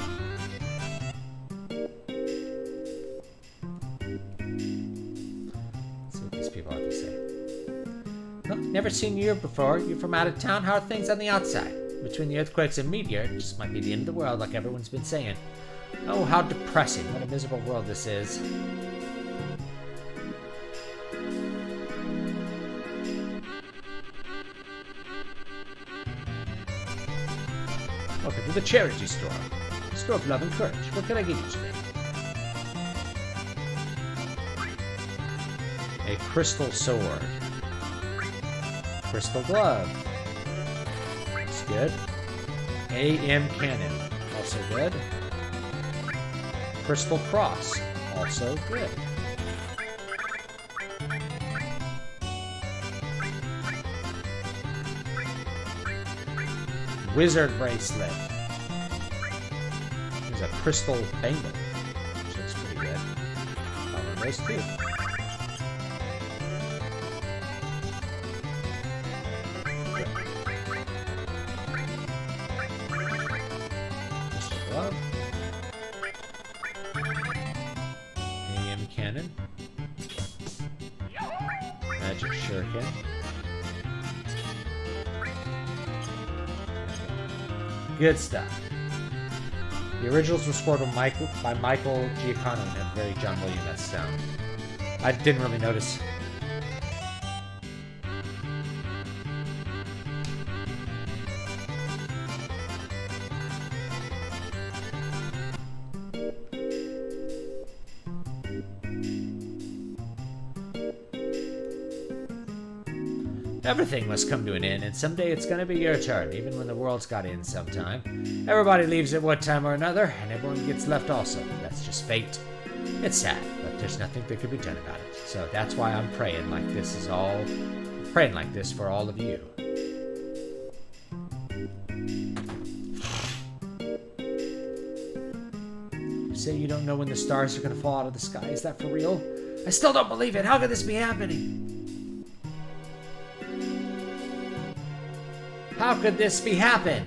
Let's see what these people have to say. Well, never seen you here before. You're from out of town. How are things on the outside? Between the earthquakes and meteor, it just might be the end of the world like everyone's been saying. Oh, how depressing. What a miserable world this is. Welcome to the charity store. Store of love and courage. What can I give you today? A crystal sword. Crystal glove. That's good. AM cannon. Also good. Crystal cross. Also good. Wizard bracelet. There's a crystal bangle, which looks pretty good. One of those too. Good. Crystal glove. AM cannon. Magic shuriken. Good stuff. The originals were scored by Michael Giacchino and have very John Williams sound. I didn't really notice. Everything must come to an end, and someday it's going to be your turn, even when the world's got in sometime. Everybody leaves at one time or another, and everyone gets left also. That's just fate. It's sad, but there's nothing that can be done about it. So that's why I'm praying like this is all... praying like this for all of you. You say you don't know when the stars are going to fall out of the sky. Is that for real? I still don't believe it. How could this be happening? How could this be happen?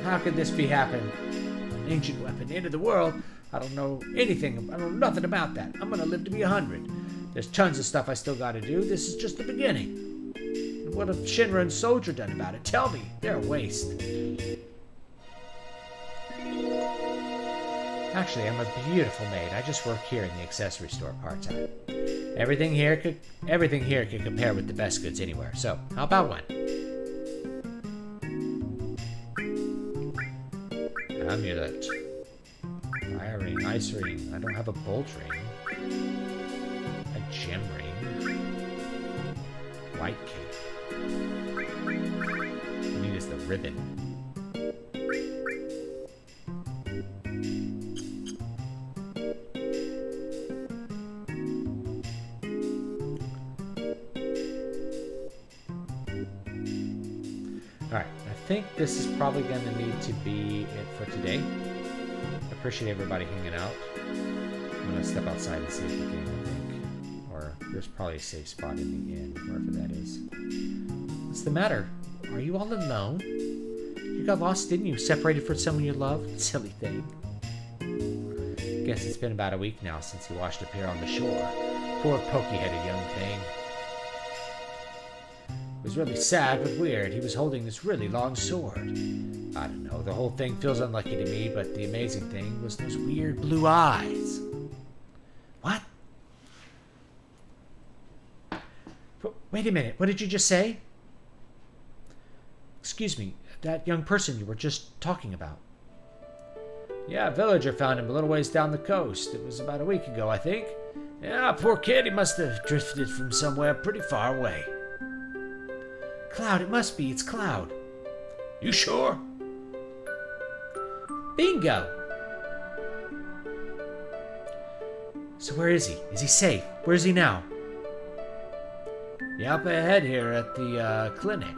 How could this be happen? An ancient weapon, the end of the world. I don't know anything. I don't know nothing about that. I'm gonna live to be 100. There's tons of stuff I still gotta do. This is just the beginning. And what have Shinra and Soldier done about it? Tell me. They're a waste. Actually, I'm a beautiful maid. I just work here in the accessory store part-time. Everything here could compare with the best goods anywhere. So, how about one? Amulet. Fire ring, ice ring. I don't have a bolt ring. A gem ring. White cape. What I need is the ribbon. Alright, I think this is probably going to need to be it for today. I appreciate everybody hanging out. I'm going to step outside and save the game, I think. Or there's probably a safe spot in the inn, wherever that is. What's the matter? Are you all alone? You got lost, didn't you? Separated from someone you love? Silly thing. Guess it's been about a week now since you washed up here on the shore. Poor pokey-headed young thing. It was really sad but weird. He was holding this really long sword. I don't know, the whole thing feels unlucky to me, but the amazing thing was those weird blue eyes. What? Wait a minute, what did you just say? Excuse me, that young person you were just talking about. Yeah, a villager found him a little ways down the coast. It was about a week ago, I think. Yeah, poor kid, he must have drifted from somewhere pretty far away. Cloud, it must be. It's Cloud. You sure? Bingo! So where is he? Is he safe? Where is he now? Yeah, up ahead here at the clinic.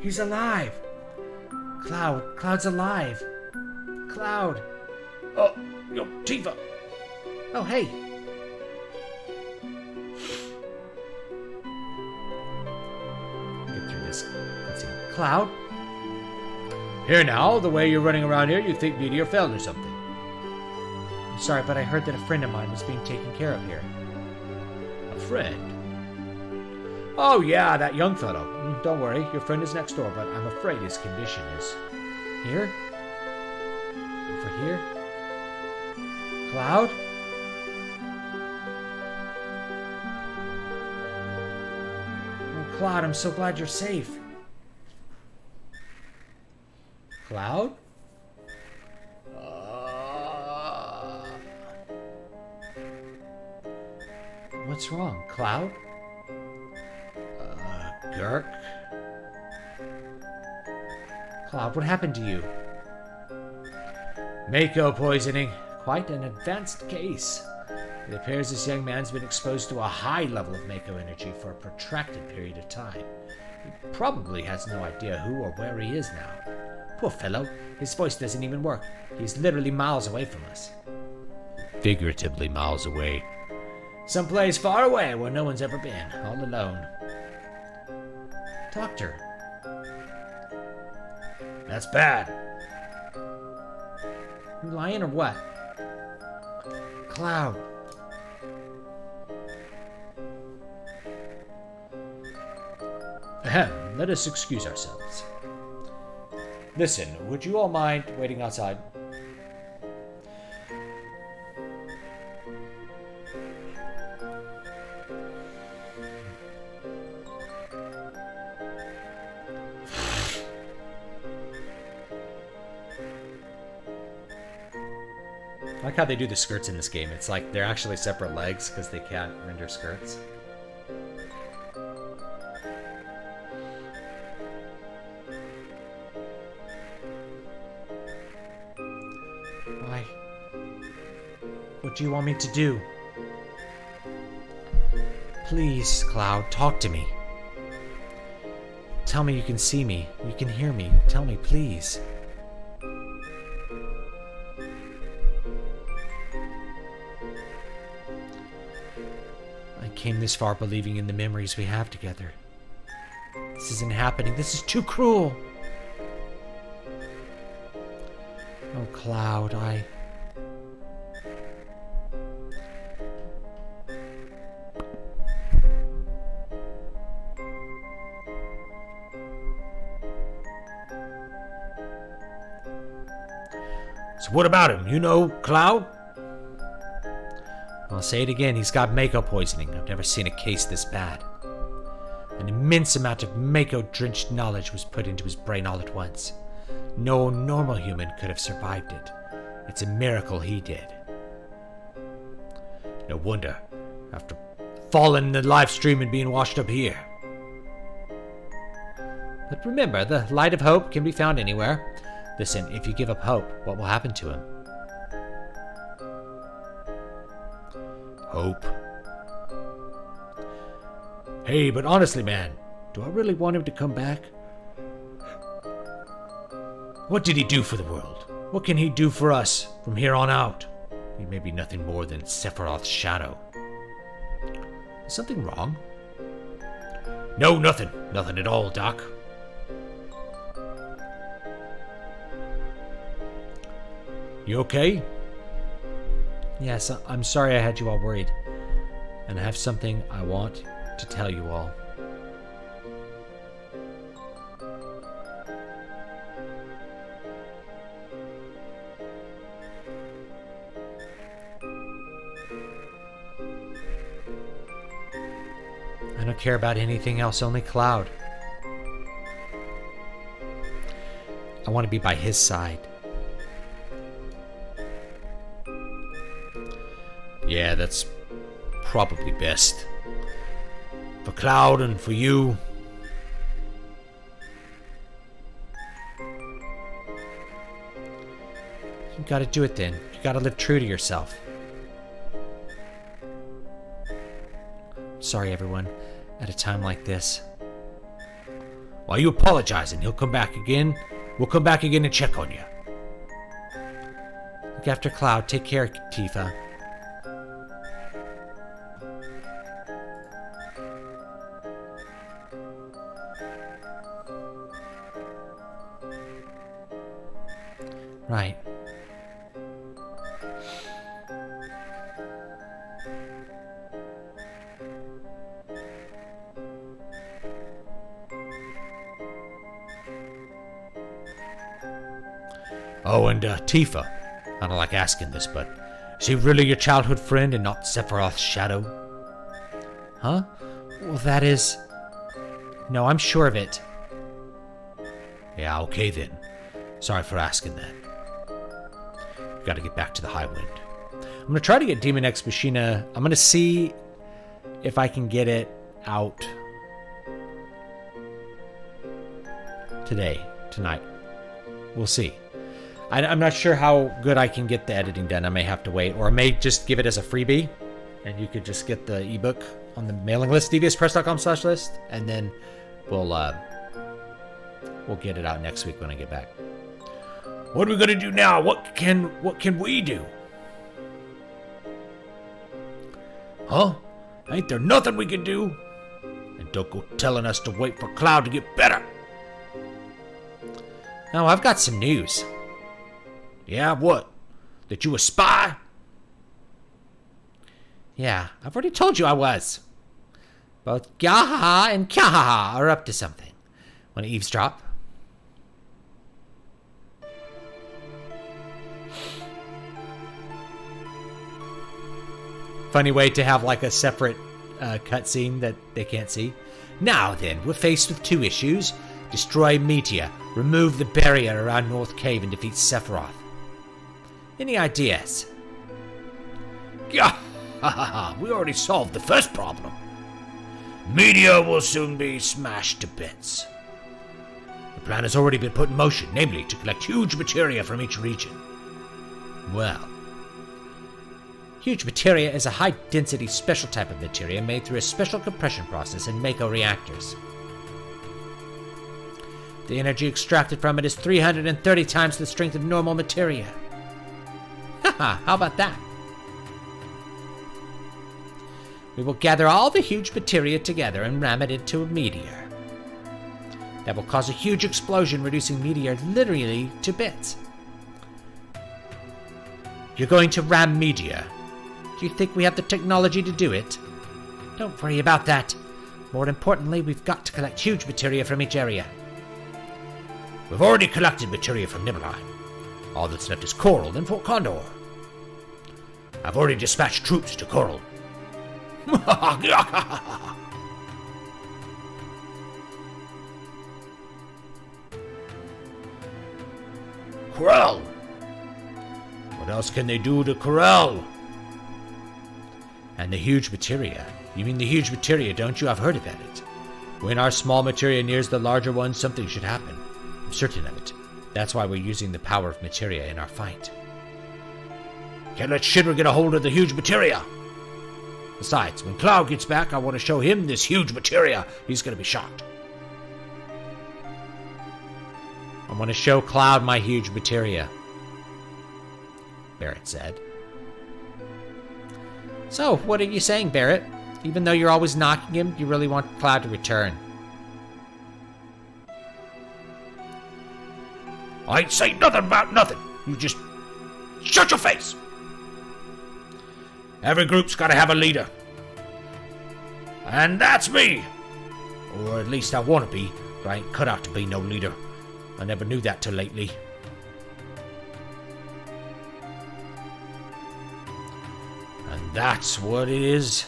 He's alive! Cloud's alive! Cloud! Oh, yo, Tifa! Oh, hey! Get through this. Let's see. Cloud? Here now, the way you're running around here, you'd think meteor fell or something. I'm sorry, but I heard that a friend of mine was being taken care of here. A friend? Oh, yeah, that young fellow. Don't worry, your friend is next door, but I'm afraid his condition is... Here? Over here? Cloud? Oh, Cloud, I'm so glad you're safe. Cloud? What's wrong, Cloud? Gurk? Cloud, what happened to you? Mako poisoning. Quite an advanced case. It appears this young man's been exposed to a high level of Mako energy for a protracted period of time. He probably has no idea who or where he is now. Poor fellow. His voice doesn't even work. He's literally miles away from us. Figuratively miles away. Someplace far away where no one's ever been, all alone. Doctor. That's bad. You lying or what? Cloud. Ahem, let us excuse ourselves. Listen, would you all mind waiting outside? I like how they do the skirts in this game. It's like they're actually separate legs because they can't render skirts. Why? What do you want me to do? Please, Cloud, talk to me. Tell me you can see me. You can hear me. Tell me, please. Came this far believing in the memories we have together. This isn't happening. This is too cruel. Oh, Cloud, So what about him? You know, Cloud? I'll say it again, he's got Mako poisoning. I've never seen a case this bad. An immense amount of Mako-drenched knowledge was put into his brain all at once. No normal human could have survived it. It's a miracle he did. No wonder, after falling in the live stream and being washed up here. But remember, the light of hope can be found anywhere. Listen, if you give up hope, what will happen to him? Hope. Hey, but honestly, man, do I really want him to come back? What did he do for the world? What can he do for us from here on out? He may be nothing more than Sephiroth's shadow. Is something wrong? No, nothing. Nothing at all, Doc. You okay? Yes, I'm sorry I had you all worried. And I have something I want to tell you all. don't care about anything else, only Cloud. I want to be by his side. Yeah, that's probably best. For Cloud and for you. You gotta do it then. You gotta live true to yourself. Sorry, everyone. At a time like this. While you apologizing, he'll come back again. We'll come back again and check on you. Look after Cloud. Take care, Tifa. Right. Oh, and Tifa, I don't like asking this, but is he really your childhood friend and not Sephiroth's shadow? Huh? Well, that is... No, I'm sure of it. Yeah, okay then. Sorry for asking that. Gotta get back to the High Wind. I'm gonna try to get Demon X Machina. I'm gonna see if I can get it out tonight. We'll see. I'm not sure how good I can get the editing done. I may have to wait, or I may just give it as a freebie, and you could just get the ebook on the mailing list, deviouspress.com/list, and then we'll get it out next week when I get back. What are we gonna do now? What can we do? Huh? Ain't there nothing we can do? And don't go telling us to wait for Cloud to get better. No, I've got some news. Yeah, what? That you a spy? Yeah, I've already told you I was. Both Gyahaha and Kyahaha are up to something. Want to eavesdrop? Funny way to have like a separate cutscene that they can't see. Now then, we're faced with two issues. Destroy Meteor, remove the barrier around North Cave, and defeat Sephiroth. Any ideas? Yeah, we already solved the first problem. Meteor will soon be smashed to bits. The plan has already been put in motion, namely to collect huge materia from each region. Well, huge materia is a high-density special type of materia made through a special compression process in Mako reactors. The energy extracted from it is 330 times the strength of normal materia. Haha, how about that? We will gather all the huge materia together and ram it into a meteor. That will cause a huge explosion, reducing Meteor literally to bits. You're going to ram Meteor. Do you think we have the technology to do it? Don't worry about that. More importantly, we've got to collect huge materia from each area. We've already collected materia from Nibelheim. All that's left is Coral and Fort Condor. I've already dispatched troops to Coral. Corel! What else can they do to Corel? And the huge materia. You mean the huge materia, don't you? I've heard about it. When our small materia nears the larger one, something should happen. I'm certain of it. That's why we're using the power of materia in our fight. Can't let Shinra get a hold of the huge materia. Besides, when Cloud gets back, I want to show him this huge materia. He's going to be shocked. I want to show Cloud my huge materia, Barrett said. So, what are you saying, Barrett? Even though you're always knocking him, you really want Cloud to return? I ain't saying nothing about nothing. You just shut your face. Every group's got to have a leader. And that's me. Or at least I want to be, but I ain't cut out to be no leader. I never knew that till lately. And that's what it is.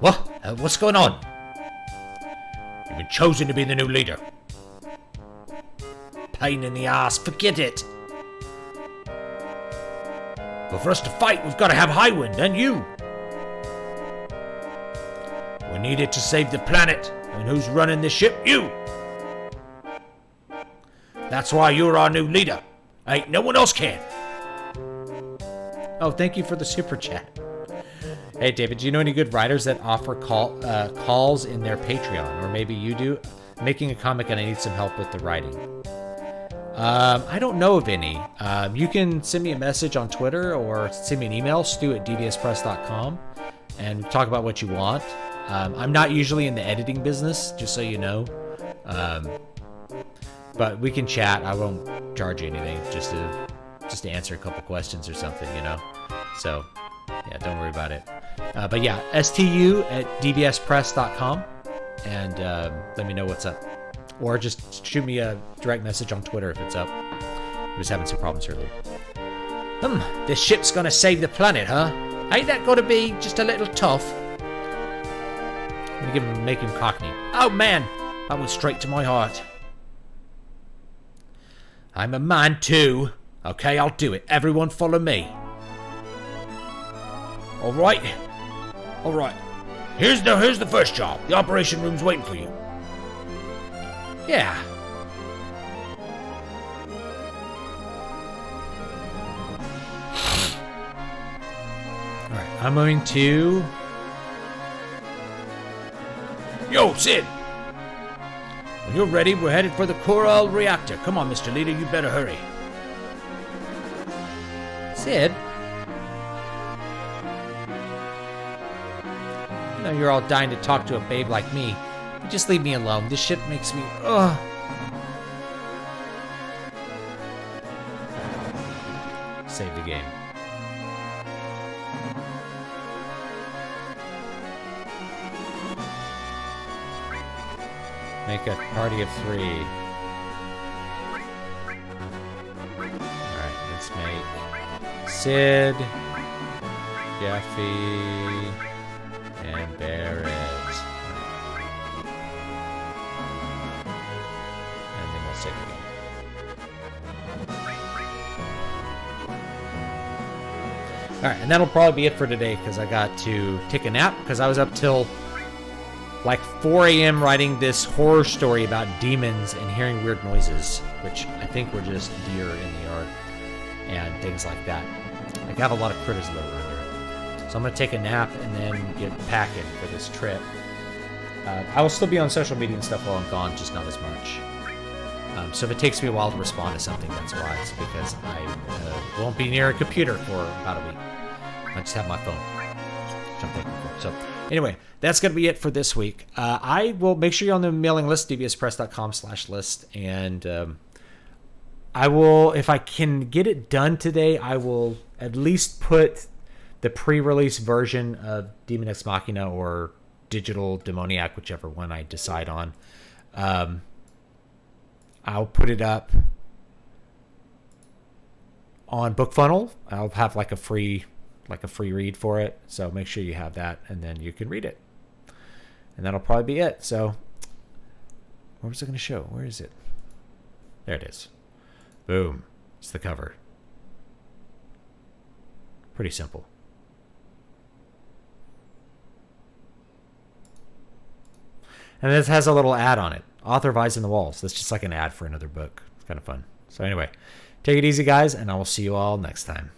What? What's going on? You've been chosen to be the new leader. Pain in the ass, forget it. But for us to fight, we've got to have Highwind and you. We need it to save the planet. And who's running the ship? You. That's why you're our new leader. Ain't no one else can. Oh, thank you for the super chat. Hey, David, do you know any good writers that offer calls in their Patreon? Or maybe you do? I'm making a comic and I need some help with the writing. I don't know of any. You can send me a message on Twitter or send me an email, stu@dbspress.com, and talk about what you want. I'm not usually in the editing business, just so you know. But we can chat. I won't charge you anything, just to answer a couple questions or something, you know. So, yeah, don't worry about it. But yeah, stu@dbspress.com, and let me know what's up. Or just shoot me a direct message on Twitter if it's up. I was having some problems earlier. This ship's gonna save the planet, huh? Ain't that gotta be just a little tough? I'm gonna make him Cockney. Oh man, that went straight to my heart. I'm a man too. Okay, I'll do it. Everyone follow me. Alright. Alright. Here's the first job. The operation room's waiting for you. Yeah. Alright, I'm going to... Yo, Sid! When you're ready, we're headed for the Coral reactor. Come on, Mr. Leader, you better hurry. Sid? I know you're all dying to talk to a babe like me. But just leave me alone. This ship makes me... Ugh. Save the game. Make a party of 3. Alright, let's make Sid, Jeffy, and Barrett. And then we'll save the game. Alright, and that'll probably be it for today because I got to take a nap because I was up till like 4 a.m. writing this horror story about demons and hearing weird noises, which I think were just deer in the yard and things like that. I have a lot of critters that live around here. So I'm going to take a nap and then get packing for this trip. I will still be on social media and stuff while I'm gone, just not as much. So if it takes me a while to respond to something, that's why. It's because I won't be near a computer for about a week. I just have my phone, which I'm thankful for. So anyway, that's going to be it for this week. I will make sure you're on the mailing list, dbspress.com/list, and I will, if I can get it done today, I will at least put the pre-release version of Demon Ex Machina or Digital Demoniac, whichever one I decide on. I'll put it up on BookFunnel. I'll have like a free read for it, so make sure you have that, and then you can read it. And that'll probably be it. So, where was it going to show? Where is it? There it is. Boom. It's the cover. Pretty simple. And this has a little ad on it. Author of Eyes in the Walls. That's just like an ad for another book. It's kind of fun. So anyway, take it easy, guys, and I will see you all next time.